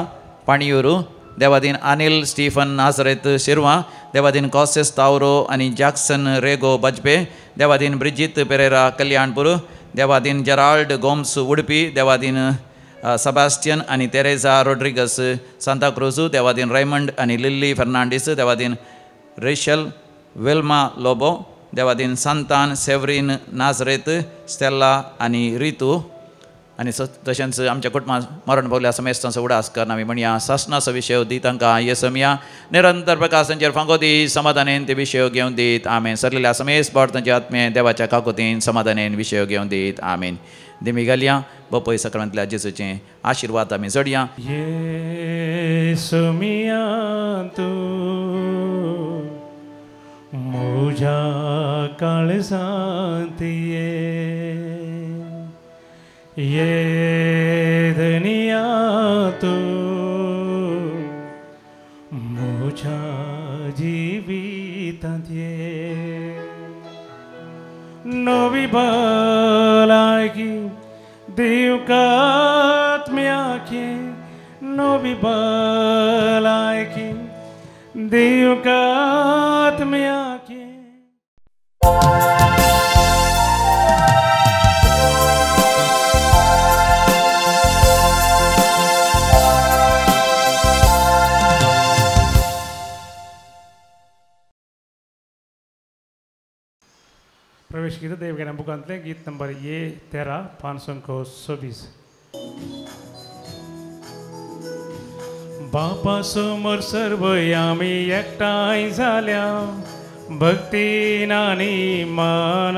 Paniyur. देवादीन अनिल स्टीफन नाझरेत शिरवा. देवादीन कॉसेस तावरो आनी जॅक्सन रेगो बजपे. देवादीन ब्रिजित पेरेरा कल्याणपूर. देवादीन जेराल्ड गोम्स उडपी. देवादीन सबॅस्टियन आनी तेरेसा रोड्रिगस सांताक्रूज. देवादीन रेमंड आनी लिल्ली फर्नांडीस. देवादीन रेशल वेल्मा लोबो. देवादीन संतान सेवरीन नाझरेत स्टेला आनी रितू. आनी तशेंच आमच्या कुटुंबान मरण पावल्या समेस्तांचो उडास करना आमी म्हणया सासनाचो विशय दी तांकां येसम्या. निरंतर प्रकाश तांचेर फांगो दी समाधानेन ते विशय घेवन दीत आमेन. सरलेल्या समेस पावट तांचे आत्मे देवाच्या काकुतीन समाधानेन विशय घेवन दीत आमेन. देमी घालया बपय सक्रांतल्या जेजूचें आशिर्वाद आमी जोडया. येसम्या तूं म्हज्या काळजांत ये दुनिया तूं म्हज्या जिवितांत ये. नवी भलायकी दिवकात्म्याके. नवी भलायकी दिवकात्म्याके. प्रवेश गीत देवगाना बुकांतले गीत नंबर ये 13 526. बापा समोर सर्व आमी एकठांय जाल्या भक्तीन आनी मान.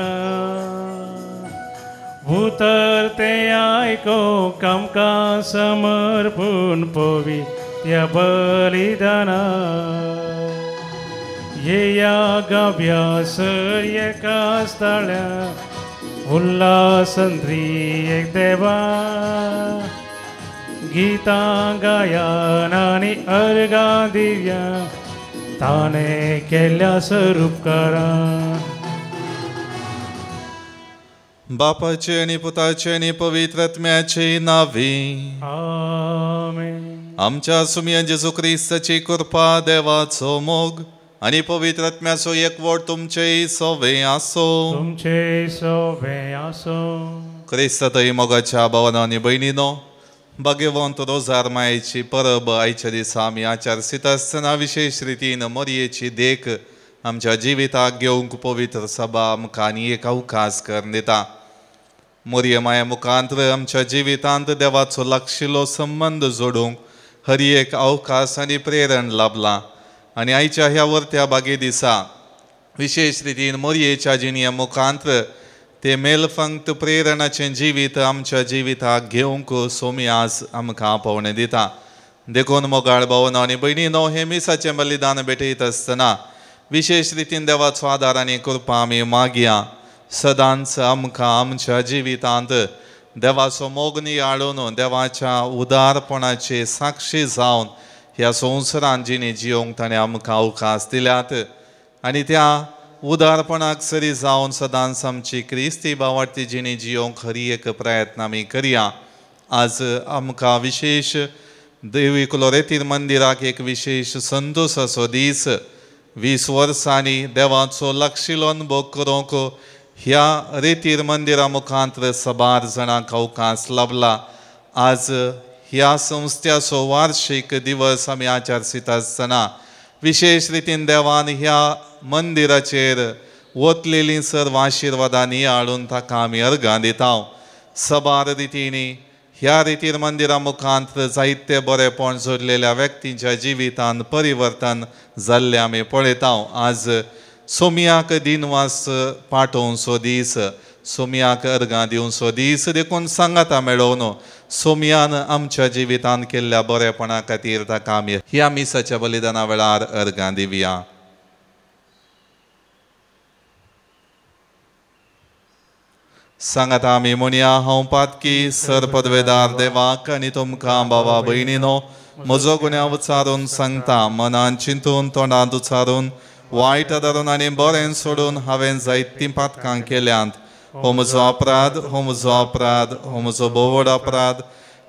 उतर ते आयकोंक आमकां समर्पूण पवित्र बलिदाना. येया गाव्या सर एका स्थळा उल्हासन एक देवा. गीतां गायन आनी अर्गां दिव्या ताणें केल्या स्वरूपकारां. बापाचे आनी पुताचे आनी पवित्र आत्म्याचे नांवी आमेन. आमच्या सुमया जेजू क्रिस्ताची कृपा देवाचो मोग आनी पवित्र आत्म्याचो एकवट तुमचे सोवे आसो. तुमचे सोवे आसो. क्रिस्तय मोगाच्या भावांनो आनी भयणीनो भाग्यवंत रोजार मायेची परब आयच्या दिसा आमी आचारसीत आसतना विशेष रितीन मोरयेची देख आमच्या जिविताक घेवंक पवित्र सभा आमकां आनी एक अवकाश करून दिता. मोरये माये मुखांतर आमच्या जिवितांत देवाचो लागशिल्लो संबंध जोडूंक हरी एक अवकाश आनी प्रेरण लाभला. आनी आयच्या ह्या वर्त्या बागे दिसा विशेष रितीन मोरयेच्या जिणये मुखांतर ते मेलफंक्त प्रेरणाचें जिवीत आमच्या जिविताक घेवंक सोमी आज आमकां पावणे दिता. देखून मोगाळ भावनो आनी भयणीनो हे मिसाचें बलिदान भेटयत आसतना विशेष रितीन देवाचो आदार आनी कृपा आमी मागया. सदांच आमकां आमच्या जिवितांत देवाचो मोग नियाळून देवाच्या उदारपणाचे साक्षी जावन ह्या संवसारांत जिणे जियोंक ताणें आमकां अवकाश दिल्यात. आनी त्या उदारपणाक सरी जावन सदांच आमची क्रिस्ती भावार्थी जिणे जियोंक खरी एक प्रयत्न आमी करया. आज आमकां विशेष देवी क्लोरेतीर मंदिराक एक विशेष संतोशाचो दीस. 20 वर्सांनी देवाचो लागशिल्लो अनुभव करूंक ह्या रेतीर मंदिरा मुखांतर सबार जाणांक अवकाश लाभला. आज ह्या संस्थेचो वार्षिक दिवस आमी आचारसीत आसतना विशेष रितीन देवान ह्या मंदिराचेर वतलेलीं सर्व आशिर्वादांनी हाडून ताका आमी अर्गां दिता. सबार रितींनी ह्या रितीर मंदिरा मुखांतर जायते बरेपण जोडलेल्या व्यक्तींच्या जिवितांत परिवर्तन जाल्लें आमी पळयता. आज सोमयाक दिनवास पाठोवचो दीस, सोमयाक अर्गां दिवचो दीस. देखून सांगाता मेळोवन सोमयान आमच्या जिवितांत केल्ल्या बरेपणा खातीर ताका आमी ह्या मिसाच्या बलिदाना वेळार अर्गां दिवया. सांगात आमी म्हणया हांव पातकी सर पदवेदार देवाक आनी तुमकां भावा भयणीनो म्हजो गुन्यांव उचारून सांगता मनान चिंतून तोंडांत उचारून वायट धरून आनी बरें सोडून हांवें जायतीं पातकां केल्यांत. हो म्हजो अपराध, हो म्हजो अपराध, हो म्हजो भोव व्हड अपराध.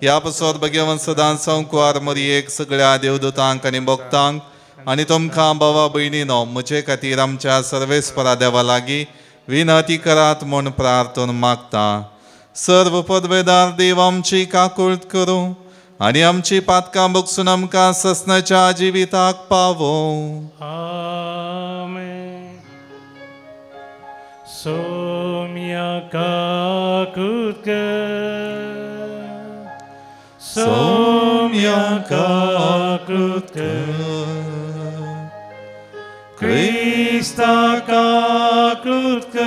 ह्या पासत भगवंत सदांच संकवार मरयेक सगळ्या देवदूतांक आनी भक्तांक आनी तुमकां भावा भयणीनो म्हजे खातीर आमच्या सर्वेस्परा देवा लागीं विनंती करात म्हूण प्रार्थना मागता. सर्व पदवेदार देव आमची काकूळट करूं आनी आमची पातकां बगसून आमकां ससनाच्या जिविताक पावो. आमेन. सोम्या काकूळट कर, सोम्या काकूळट कर, क्रिस्ता काकूळट कर,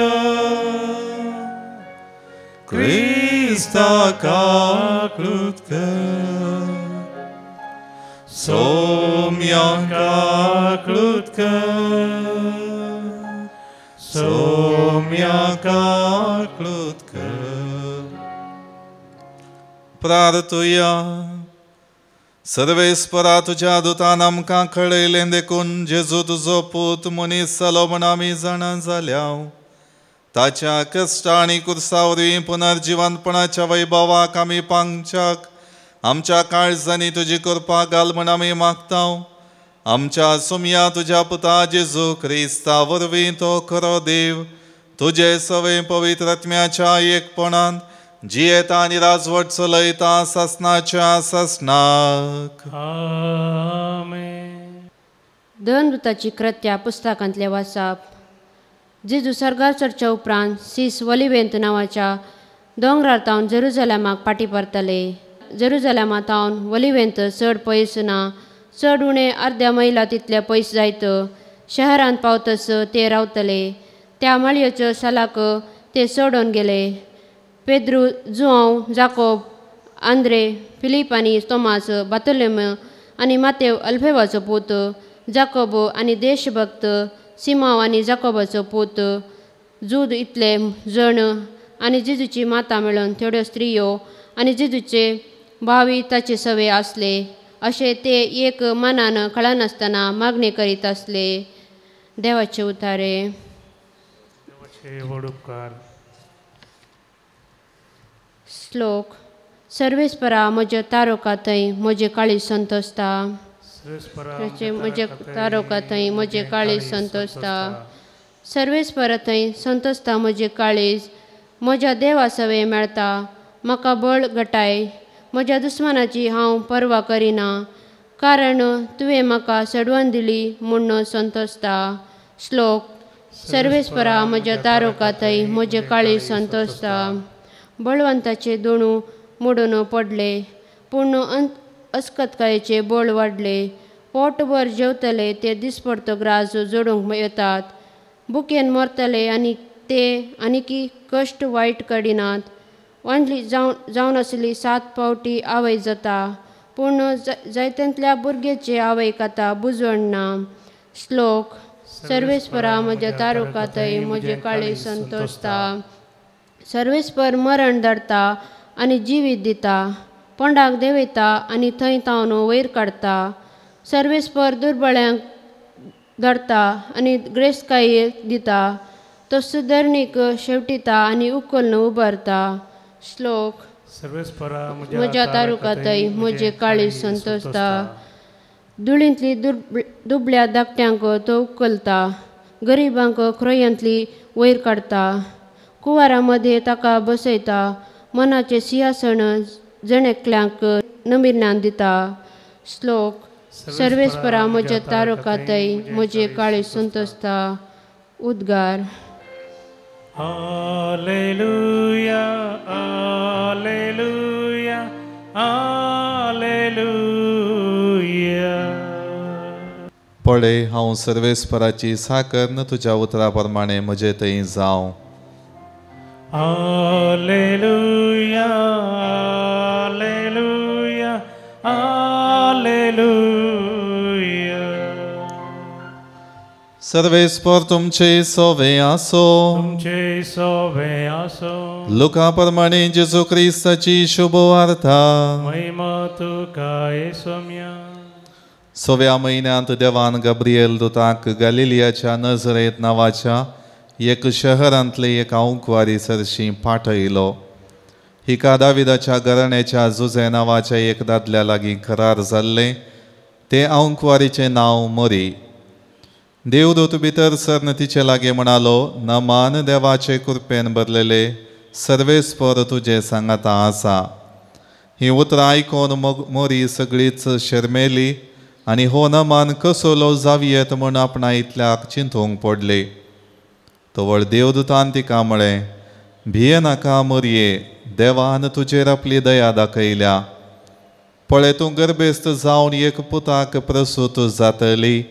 क्रिस्ता काकूळट कर, सोम्या काकूळट कर, सोम्या काकूळट कर. प्रार्थुया. सर्वेस्परा तुज्या दुतान आमकां कळयलें देखून जेजू तुजो पूत मनीस जालो म्हण आमी जाणा जाल्या. ताच्या कश्टा आनी कुर्सा वरवीं पुनर्जिवंतपणाच्या वैभवाक आमी पावच्याक आमच्या काळजांनी तुजी कृपा घाल म्हण आमी मागता. आमच्या सुमया तुज्या पुता जेजू क्रिस्ता वरवीं तो खरो देव तुजे सवे पवित्र आत्म्याच्या एकपणान जियेता आनी राजवट चलयता ससनाच्या ससनाक. आमेन. देवदूताची कृत्या पुस्तकांतले वाचप. जेजू सर्गार चडच्या उपरांत सीस वलिवेंत नांवाच्या दोंगरार तावन जेरुजलेमाक पाटी परतले. जेरुजलेमांतावन वलिवेंत चड पयस ना, चड उणें अर्द्या मैला तितले पयस जायत शहरांत पावतस ते रावतले. त्या माळयेच्यो सालाक ते सोडून गेले. पेद्रू, जुआंव, जाकोब, आंद्रे, फिलीप आनी तोमास, बातोलेम आनी मातेव अल्फेवाचो पूत, जाकोब आनी देशभक्त, सिमाव आनी जाकोबाचो पूत, जूद इतले जण आनी जेजूची माता मेळून थोड्यो स्त्रियो आनी जेजूचे भावी ताचे सवे आसले. अशें ते एक मनान कळनासतना मागणी करीत आसले. देवाचे उतारे. देवाचे व्हड उपकार. श्लोक. सर्वेस्परा म्हज्या तारोका थंय म्हजे काळी संतोसता. म्हजे तारोका थंय म्हजे काळी संतोसता. सर्वेस्परा थंय संतोसता म्हजे काळीज. म्हज्या देवा सवे मेळता. म्हाका बळ घटाय. म्हज्या दुस्मानाची हांव पर्वा करिना, कारण तुवें म्हाका सडवण दिली म्हूण संतोसता. श्लोक. सर्वेस्परा म्हज्या तारोका थंय म्हजे काळी संतोसता. बळवंताचे दोणू मोडून पडले, पूण अस्कतकायेचे बळ वाडले. पोटभर जेवतले ते दिसपडतो ग्रास जोडूंक येतात. बुकेन मरतले आनी ते आनीकी कश्ट वायट काडिनात. वांडली जावन आसली 7 फावटी आवय जाता, पूण जायत्यांतल्या भुरग्याचे आवयक आतां बुजवण ना. श्लोक. सर्वेस्परा म्हज्या तारुका थंय म्हजे काळी संतोसता. सर्वेस्पर मरण धरता आनी जिवीत दिता. पोंडाक देवयता आनी थंय तावन वयर काडता. सर्वेस्पर दुर्बळ्यांक धरता आनी ग्रेस्तकाय दिता. तो सुधरणीक शेवटिता आनी उखलून उबारता. श्लोक. सर्वेस्परा म्हज्या तारुका थंय म्हजे काळी संतोसता. धुळींतली दुबळ्या धाकट्यांक तो उखलता. गरिबांक ख्रयांतली वयर काडता. कुवारा मदें ताका बसयता. मनाचें सिंहासन जणेकल्यांक नमिरण्यान दिता. श्लोक. सर्वेस्परा म्हज्या तारुका थंय म्हजे काळी संतोसता. उद्गार. Alleluia, Alleluia, Alleluia. पळय हांव सर्वेस्पराची साकर न तुज्या उतरा प्रमाणे म्हजे थंय जावं. Alleluia, Alleluia, Alleluia. सर्वेस्पर तुमचे सोवे आसो. तुमचे सोवे आसो. लुका प्रमाणे जेजू ख्रिस्ताची शुभ वार्ता. महिमा तुका येसोम्या. 6व्या महिन्यांत देवान गब्रिएल दुताक गलिलियाच्या नजरेत नावाच्या एक शहरांतले एक आंकवारी सरशी पाठयलो. हिका दाविदाच्या घराण्याच्या जुजे नावाच्या एक दादल्या लागीं करार जाल्ले. ते आंकवारीचे नाव मरी. देवदूत भितर सरन तिचे लागीं म्हणालो, नमान देवाचे कृपेन भरलेले सर्वेस्पर तुजे सांगाता आसा. ही उतरां आयकून मोरी सगळीच शर्मेली आनी हो नमान कसोलो जावयेत म्हूण आपणा इतल्याक चिंतूंक पडली. तवळ देवदूतान तिका म्हळें, भिये नाका मोरये, देवान तुजेर आपली दया दाखयल्या. पळय, तूं गर्भेस्त जावन एक पुताक प्रसूत जातली.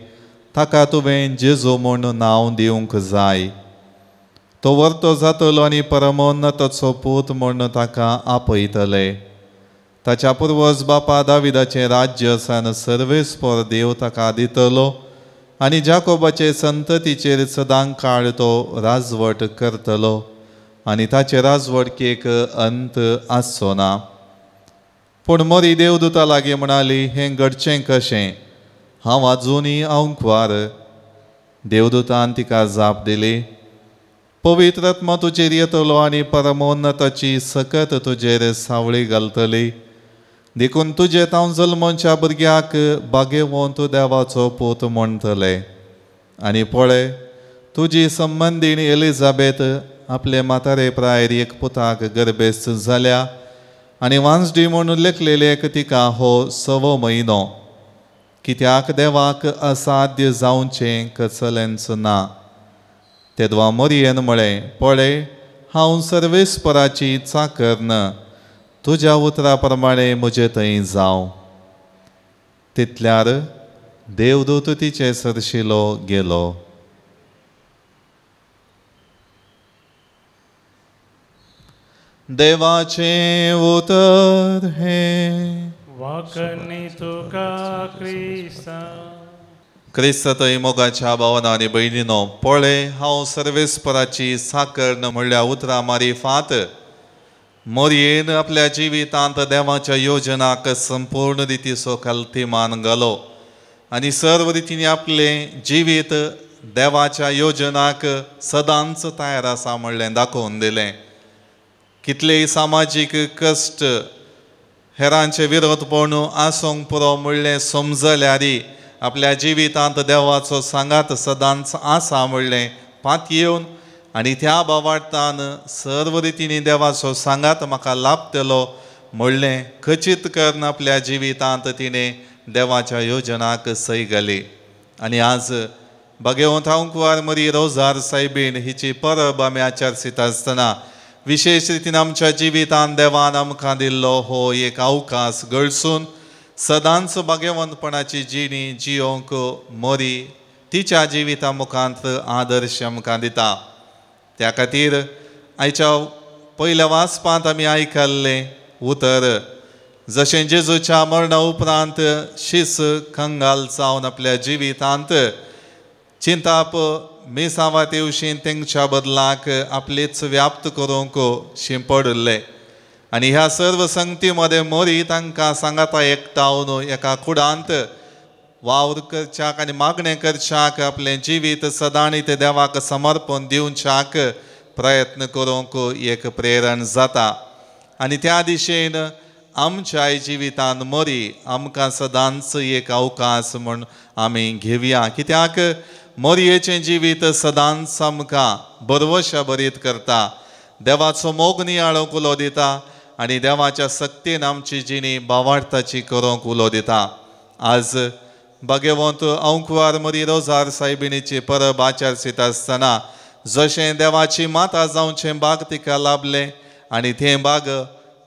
ताका तुवें जेजू म्हूण नांव दिवंक जाय. तो वर्तो जातलो आनी परमोन्नताचो पूत म्हूण ताका आपयतले. ताच्या पुर्वज बापा दाविदाचें राज्य सन सर्वेस्पर देव ताका दितलो आनी जाकोबाचे संततीचेर सदां काळ तो राजवट करतलो आनी ताचे राजवटकेक अंत आसचो ना. पूण मोरी देवदूता लागीं म्हणाली, हें घडचें कशें? हांव आजुनी आंकवार. देवदूतान तिका जाप दिली, पवित्र आत्मा तुजेर येतलो आनी परमोन्नताची सकत तुजेर सावळी घालतली. देखून तुजे तांव जल्मच्या भुरग्याक बागेवंत देवाचो पूत म्हणटले. आनी पळय, तुजी संबंदीण एलिझाबेथ आपले म्हातारे प्रायर एक पुताक गर्भेस्त जाल्या आनी वांसडी म्हूण लेखलेलेक तिका हो 6वो म्हयनो. कित्याक देवाक असाध्य जावचें कसलेंच ना. तेदवा मोरयेन म्हळें, पळय, हांव सर्वेस्पराची चाकर न. तुज्या उतरा प्रमाणे म्हजे थंय जावं. तितल्यार देवदूत तिचे सरशिलो गेलो. देवाचें उतर हें. वाकनी तुका क्रिस्ता. क्रिस्त थंय मोगाच्या भावना आनी भयणीनो, पळय, हांव सर्वेस्पराची साकर न म्हणल्या उतरां मारिफात मोरयेन आपल्या जिवितांत देवाच्या योजनाक संपूर्ण रितीचो खालतीमान घालो आनी सर्व रितीने आपले जिवीत देवाच्या योजनाक सदांच तयार आसा म्हणलें दाखोवन दिलें. कितलेय सामाजीक कश्ट, हेरांचे विरोधपण आसूंक पुरो म्हणलें समजल्यारी आपल्या जिवितांत देवाचो सांगात सदांच आसा म्हणलें पात येवन आनी त्या बाबार्थान सर्व रितीनी देवाचो सांगात म्हाका लाभतलो म्हणलें खचीत करून आपल्या जिवितांत तिणें देवाच्या योजनाक सय घाली. आनी आज भगवंत आंकवार मरी रोजार सायबीण हिची परब आमी आचारसीत आसतना विशेष रितीन आमच्या जिवितांत देवान आमकां दिल्लो हो एक अवकाश गळसून सदांच भगवंतपणाची जिणी जियोंक मोरी तिच्या जिविता मुखांत आदर्श आमकां दिता. त्या खातीर आयच्या पयल्या वाचपांत आमी आयकल्लें उतर, जशें जेजूच्या मरणा उपरांत शीस खंगाल जावन आपल्या जिवितांत चिंताप मेसावात येवशीं तेंच्या बदलाक आपलीच व्याप्त करूंक शिंपडले. आनी ह्या सर्व संगती मदें मोरी तांकां सांगाता एकठांवन एका कुडांत वावर करच्याक आनी मागणें करच्याक आपलें जिवीत सदांच ते देवाक समर्पण दिवच्याक प्रयत्न करूंक एक प्रेरण जाता. आनी त्या दिशेन आमच्या जिवितांत मोरी आमकां सदांच एक अवकाश म्हूण आमी घेवया. कित्याक मोरयेचें जिवीत सदांच आमकां बरवशा भरीत करता, देवाचो मोग नियाळोंक उलो दिता आनी देवाच्या सक्तीन आमची जिणी भावार्थाची करूंक उलो दिता. आज भगवंत आंकवार मरी रोजार सायबिणीची परब आचारसीत आसतना जशें देवाची माता जावचें भाग तिका लाभलें आनी तें भाग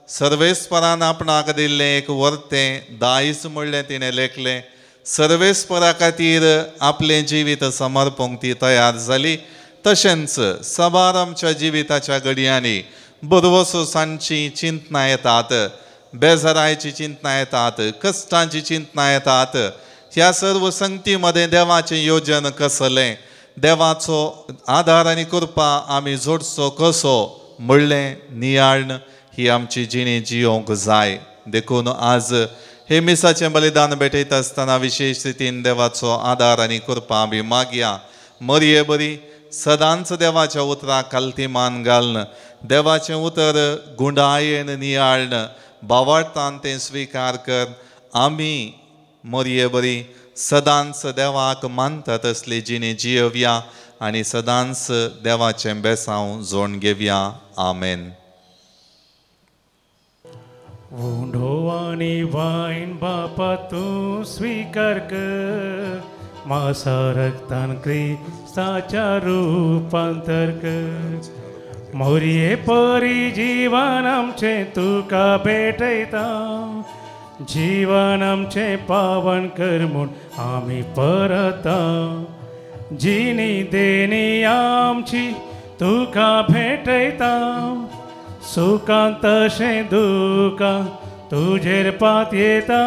सर्वेस्परान आपणाक दिल्लें एक वर्तें दायज म्हणलें तिणें लेखलें. सर्वेस्परा खातीर आपलें जिवीत समर्पूंक ती तयार जाली. तशेंच सबार आमच्या जिविताच्या घडयांनी बरवसांची चिंतना येतात, बेजारायची चिंतना येतात, कश्टांची चिंतना येतात. ह्या सर्व संगती मदें देवाचें योजन कसलें, देवाचो आदार आनी कृपा आमी जोडचो कसो म्हणलें नियाळण ही आमची जिणी जियोंक जाय. देखून आज हे मिसाचें बलिदान भेटयता आसतना विशेश रितीन देवाचो आदार आनी कृपा आमी मागया. मरये बरी सदांच देवाच्या उतराक काल्तिमान घालन देवाचें उतर गुंडायेन नियाळन बावळटान तें स्विकार कर. आमी मरये बरी सदांच देवाक मानता तसली जिणी जियेवया आनी सदांच देवाचें बेसांव जोड घेवया. आमेन. उंडो आनी वायन बापा तूं स्वीकार कर, मासा रक्तान क्रिस्ताच्या रुपांतर कर. मोरये परी जीवन आमचें तुका भेटयता, जीवन आमचें पावन कर म्हूण आमी परता. जिणी देणी आमची तुका भेटयता, सुखांत तशें दुखां तुजेर पातयेता.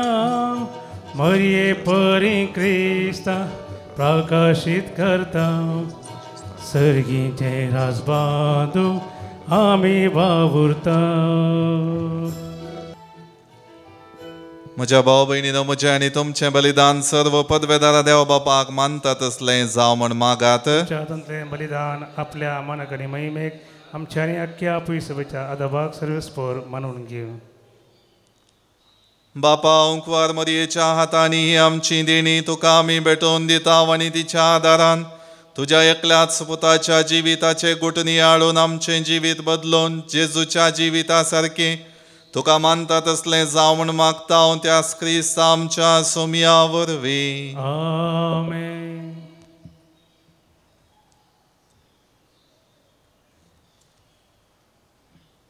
मरये परी क्रिस्ता प्रकाशीत करता, सर्गीचें राज बांदूं आमी वावुरता. म्हज्या भाव भयणीनो, म्हजें आनी तुमचें बलिदान सर्व पदवेदारा देव बापाक मानता तसलें जावं म्हण मागात. तंतलें बलिदान आपल्या मनाक आनी महिमेक आमच्या आनी अख्ख्या पुयसभेच्या आदाबाक सर्वेस्पर मानून घेव. बापा ओंकवार मरयेच्या हातांनी ही आमची देणी तुका आमी भेटोवन दिता आनी तिच्या आदारान तुज्या एकल्याच पुताच्या जिविताचे गुट नियाळून आमचें जिवीत बदलून जेजूच्या जिविता सारकें तुका मानता तसलें जावं म्हण मागता हांव त्याच क्रिस्त आमच्या सोमया वरवीं. आमेन.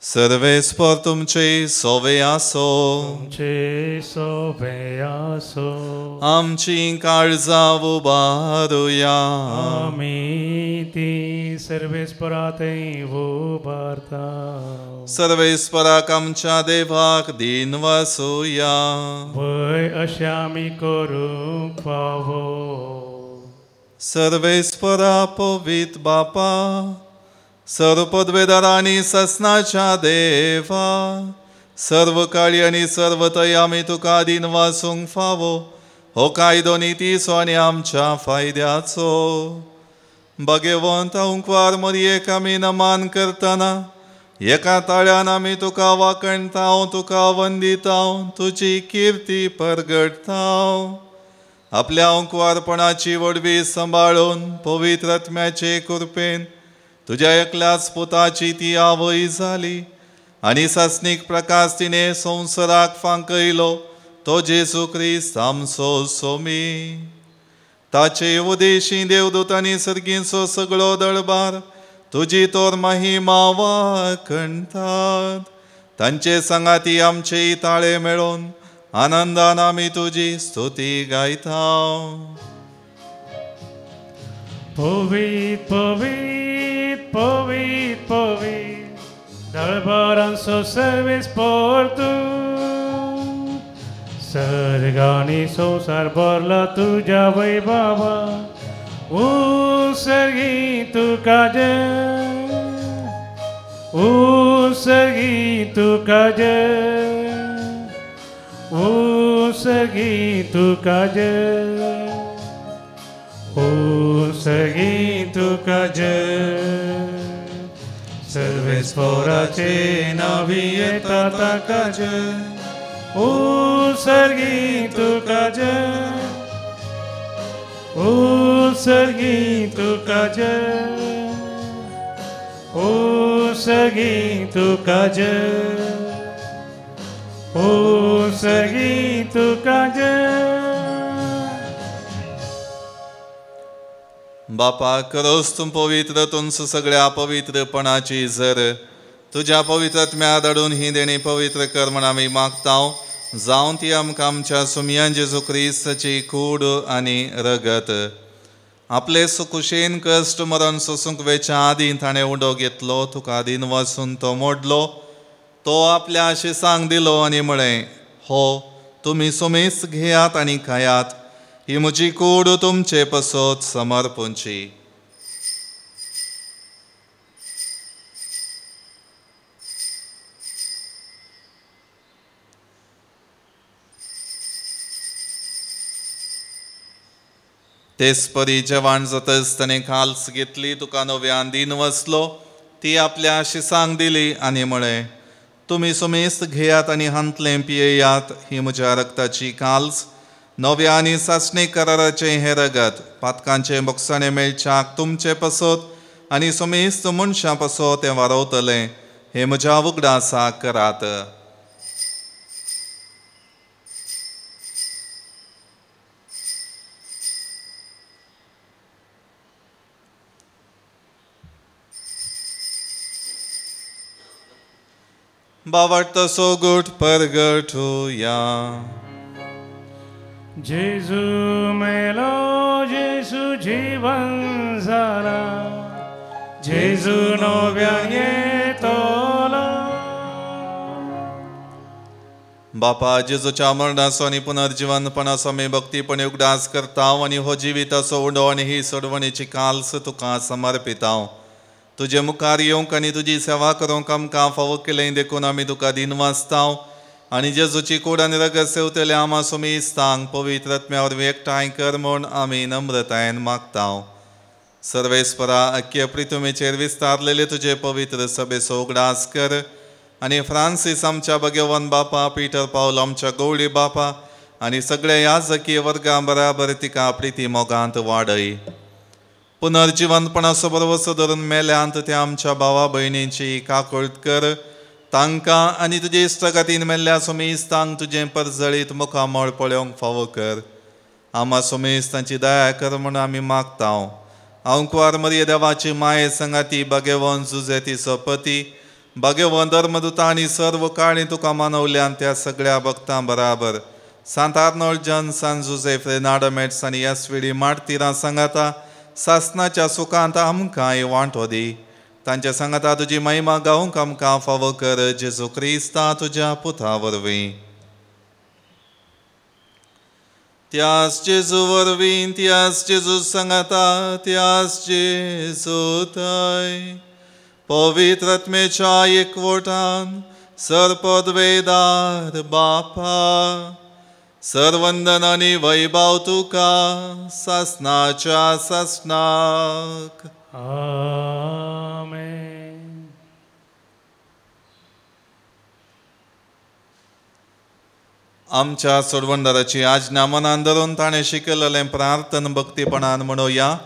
सर्वेस्पर तुमचे सोवे आसो, तुमचे सोबे आसो. आमची काळजां उबारुया. आमी ती सर्वेस्परातय उबारता. सर्वेस्पराक आमच्या देवाक दिन वासुया. भय अशें आमी करूंक फावो. सर्वेस्परा पवित बापा, सर्व पदवेदारा आनी ससनाच्या देवा, सर्व काळी आनी सर्व तय आमी तुका दिन वासूंक फावो. हो कायदो नितीचो आनी आमच्या फायद्याचो. भगवंत ओंकवार मरयेक आमी नमान करतना एका ताळ्यान आमी तुका वाकणता, तुका वंदिता, तुजी किर्ती परगटता. आपल्या ओंकवारपणाची वडवी सांबाळून पवित्र आत्म्याचे कृपेन तुज्या एकल्याच पुताची ती आवय जाली आनी सासनीक प्रकाश तिणे संवसाराक फांकयलो, तो जेजू क्रिस्त आमचो सोमी. ताचे उदेशी देवदूत आनी सर्गीचो सगळो दळबार तुजी तोर महिमा वाकणटात. तांचे सांगाती आमचेय ताळे मेळोवन आनंदान आमी तुजी स्तुती गायता. पवित पवित पवित पवित दळबारांचो सर्वेस्पर तूं. सर्गांनी संवसार भरला तुज्या वैभवा. सर्गी तुका जय, सर्गी तुका जय, सर्गी तुका जय, सर्गी तुका जय. सर्वेस्पराचे नावी येता ताका जय. सर्गी तुका जय, सर्गी तुका जय, सर्गी तुका जय, सर्गी तुका जय. बापा करोस तुम पवित्र तुमच सगळ्या पवित्रपणाची जर तुझ्या पवित्रत्म्या धाडून ही देणी पवित्र कर म्हण आमी मागता. जावं ती आमकां आमच्या सुमयान जेजू क्रिस्ताची कूड आनी रगत. आपले सुकुशेन कश्ट मरण सोसूंक वेच्या आदीं ताणें उडो घेतलो, तुका दिन वाचून तो मोडलो. तो आपल्या शिसांक दिलो आनी म्हळें, हो तुमी सुमेस घेयात आनी खायात, ही म्हजी कूड तुमचे पसत समर्पूंची. तेच परी जेवण जातच ताणें खाल्स घेतली, तुका नव्यान दिन वसलो, ती आपल्या शिसांक दिली आनी म्हळें, तुमी सुमेस्त घेयात आनी हांतलें पियेयात, ही म्हज्या रक्ताची काल्स, नव्या आनी सासणे कराराचें हें रगत, पातकांचें बोगसाणें मेळच्याक तुमचें पसत आनी सुमेस्त मनशां पसत तें वारवतलें, हे म्हज्या उगडासाक करात. बावट तसो गुट परगटुया. जेजू मेलो, जेजू जीवन जाला, जेजू नव्यान येतलो. बापा जेजूच्या मरणाचो आनी पुनर्जीवनपणाचो आमी भक्तीपणे उगडास करतांव आनी हो जिविताचो उडो आनी ही सोडवणेची काल्स तुका समर्पितांव. तुजे मुखार येवंक आनी तुजी सेवा करूंक आमकां फावो केलें देखून आमी तुका दिनवासतांव आनी जेजूची कूड आनी रगत सेवतले आमा सुमेस्तांक पवित्र आत्म्या वरवीं एकठांय कर म्हूण आमी नम्रतायेन मागतांव. सर्वेस्परा अख्खे प्रितुमेचेर विस्तारलेले तुजे पवित्र सभेचो उगडास कर आनी फ्रांसीस आमच्या भगवन बापा, पीटर पावल आमच्या गवळी बापा आनी सगळे याजकीय वर्गां बराबर तिका प्रिती मोगांत वाडय. पुनर्जीवनपणाचो बरवसो धरून मेल्यांत त्या आमच्या भावा भयणींची काकुळट कर, तांकां आनी तुजे इश्टगातीन मेल्ल्या सुमेस्तांक तुजें परजळीत मुखामळ पळोवंक फावो कर. आमा सुमेस्तांची दया कर म्हूण आमी मागतांव. हांव कुंवार मरिये देवाची माये संगाती भगवन जुजेतीचो पती, भगवन धर्मदूता आनी सर्व काळी तुका मानवल्यान त्या सगळ्या भक्तां बराबर सांत आर्नोल्ड जन, सांत जुजेफ रेनार्डो मेट्स आनी एसविडी मार्तिरां सांगाता सासनाच्या सुखांत आमकांय वांटो दी. तांच्या सांगाता तुजी महिमा गावंक आमकां फावो कर. जेजू क्रिस्ता तुज्या पुता वरवीं. त्याच जेजू वरवीं, त्याच जेजू सांगाता, त्याच जेजू थंय पवित्र आत्मेच्या एकवटान सरपदवेदार बापा, सर्वंदन आनी वैभव तुका सासनाच्या सासनाक. आमेन. आमच्या सोडवणदाराची आज्ञा मनान धरून ताणें शिकयलेलें प्रार्थन भक्तीपणान म्हणुया.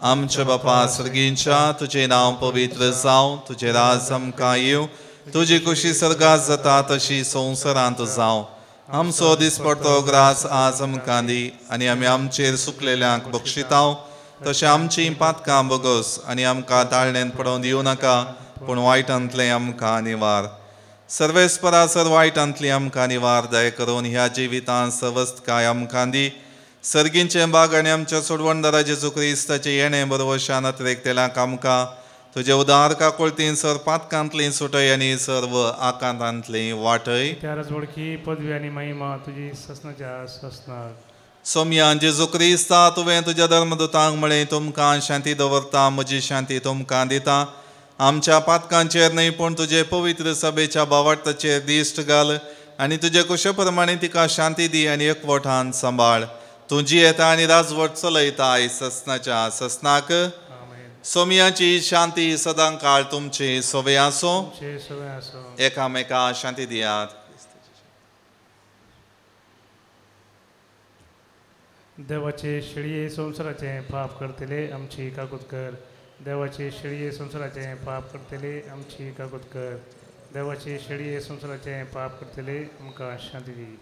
आमच्या बापा सर्गींच्या, तुजें नांव पवित्र जावं, तुजें राज आमकां येवं, तुजी खुशी सर्गात जाता तशी संवसारांत जावं. आमचो दिसपडटो ग्रास आज आमकां दी आनी आमी आमचेर सुकलेल्यांक बक्षितांव, तशें आमची पातकां बोगोस आनी आमकां ताळणेंत पडोवन दिवं नाका, पूण वायटांतलें आमकां निवार. सर्वेस्परा सर वायटांतली आमकां निवार दय करून ह्या जिवितांत सवस्तकाय आमकां दी. सर्गींचें बाग आनी आमच्या सोडवणदारा जेजू क्रिस्ताचें येणें बरोवशान अतिरेकतेल्यांक आमकां तुजे उदार काकुळतीन सर पातकांतली सुटय आनी सर्व आकांतांतली वाटय. त्यारच वडकी पदवी आनी महिमा तुजी ससनाच्या ससनाक. सोम्या जेजू क्रिस्ता, तुवें तुज्या धर्मदूतांक म्हळें, तुमकां शांती दवरता, म्हजी शांती तुमकां दिता. आमच्या पातकांचेर न्हय पूण तुजे पवित्र सभेच्या बावटाचेर दिश्ट घाल आनी तुजे कुशे प्रमाणे तिका शांती दी आनी एकवटान सांबाळ. तूं जियेता आनी राजवट चलयताय ससनाच्या ससनाक. सोम्याची शांती सदां काळ तुमची सोबे आसूं. एकामेका शांती दियात. देवाचे शेळये संवसाराचे पाप करतले आमची काकूत कर. देवाचे शेळये संवसाराचे पाप करतले आमची काकूत कर. देवाचे शेळये संवसाराचे पाप करतले आमकां शांती दी.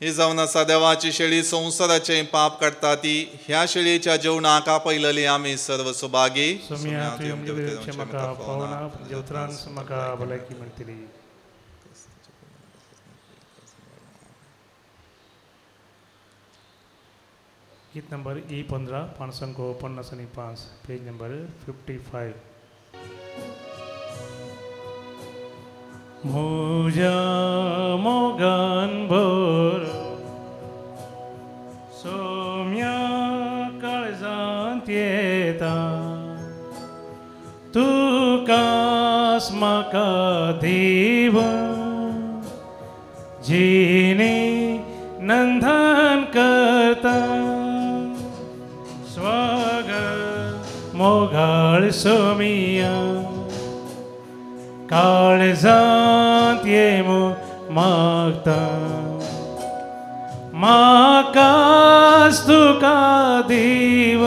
ही जावन आसा देवाची शेळी संवसाराचे पाप काडटा ती. ह्या शेळयेच्या जेवणाक आपयलेली आमी सर्व सुभागी. सोम्या तुवें म्हाका पावना, जेवत्रान म्हाका भलायकी मेळटली. गीत नंबर E15 पाणसंको 50 पेज नंबर 55. म्हज्या मोगान भर सोम्या काळजांत येता, तुकाच म्हाका देव जिणे नंदन कर. सोमिया काळजांत येमो मागता म्हाकाच तुका दिव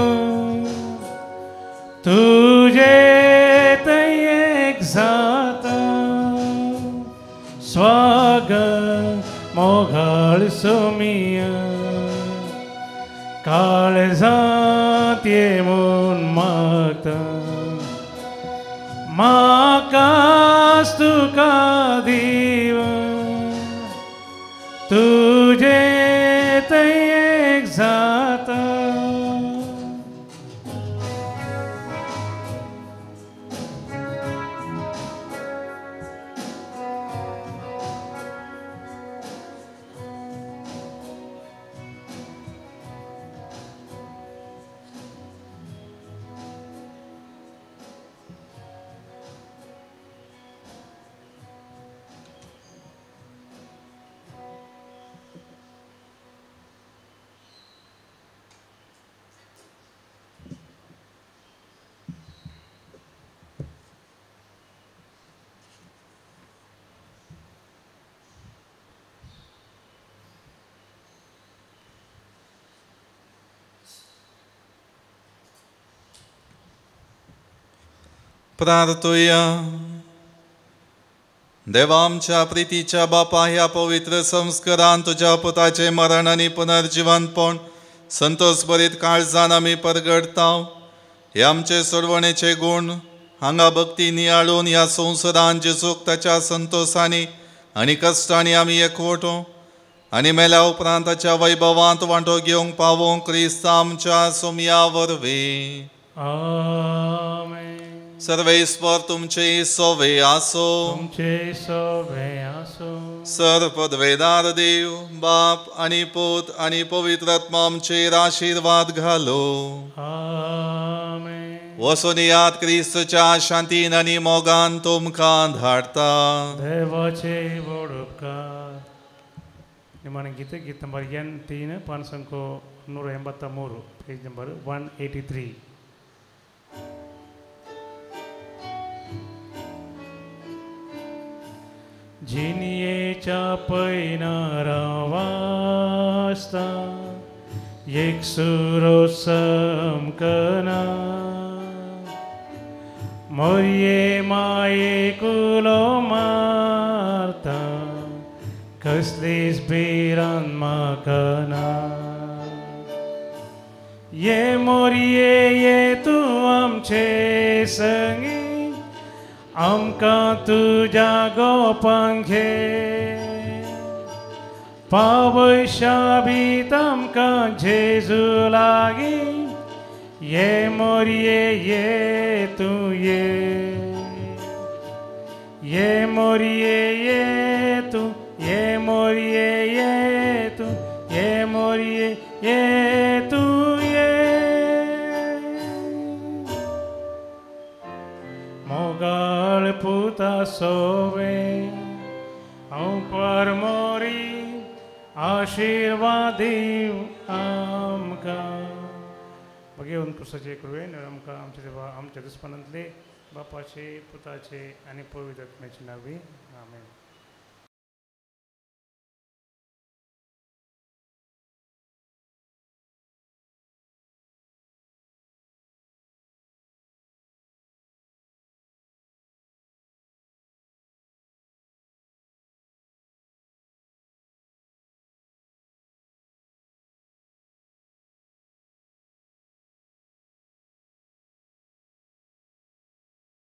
तुजे तयेक जाता स्वागत मोगाळ सोमिया काळजांत येमून मागता म्हाकाच तुका दिव तुजे तयेक जाता प्रार्थूया. देवा आमच्या प्रितीच्या बापा, ह्या पवित्र संस्कारान तुझ्या पुताचे मरण आणि पुनर्जीवनपण संतोष भरीत काळजान आमी परगडता. हे आमचे सोडवणेचे गुण हांगा भक्ती नियाळून ह्या संवसारान जेजूक ताच्या संतोषांनी आनी कश्टांनी आमी एकवटो आनी मेल्या उपरांत ताच्या वैभवांत वांटो घेवंक पावोंक क्रिस्ता आमच्या सोमया वरवीं. आमेन. सर्वेस्वर तुमचे सोवे आसो. तुमचे सोवे आसो. सर्वपदवेदार देव बाप आणि पूत आणि पवित्र आत्मा आमचेर आशीर्वाद घालो. आमेन. वचून यात क्रिस्तच्या शांतीन आनी मोगान तुमकां धाडता. देवाचे व्हड उपकार. निमाणे गीत नंबर N3 पान संख्या 183 पेज नंबर 183. जिनियेच्या पैनारा वाजता एक सुरो समकना मोरये माये कुलो मारता कसलीच भिरांत म्हाका ना. ये मोरये ये तूं आमचे संगी आमकां तुज्या गोपांक घे. पावय शाबीत आमकां जेजू लागीं ये मोरये ये तूं ये. ये मोरये ये तूं ये मोरये ये तूं ये मोरये ये तूं ये. मोगाळ पुता सोवे हांव परमोरी आशीर्वाद दिव आमकां. भगेवन कृष्णाचे कृपेन आमकां आमचे देवा आमच्या दुस्पणांतले बापाचे पुताचे आनी पवित्र आत्म्याचे नांवी आमेन.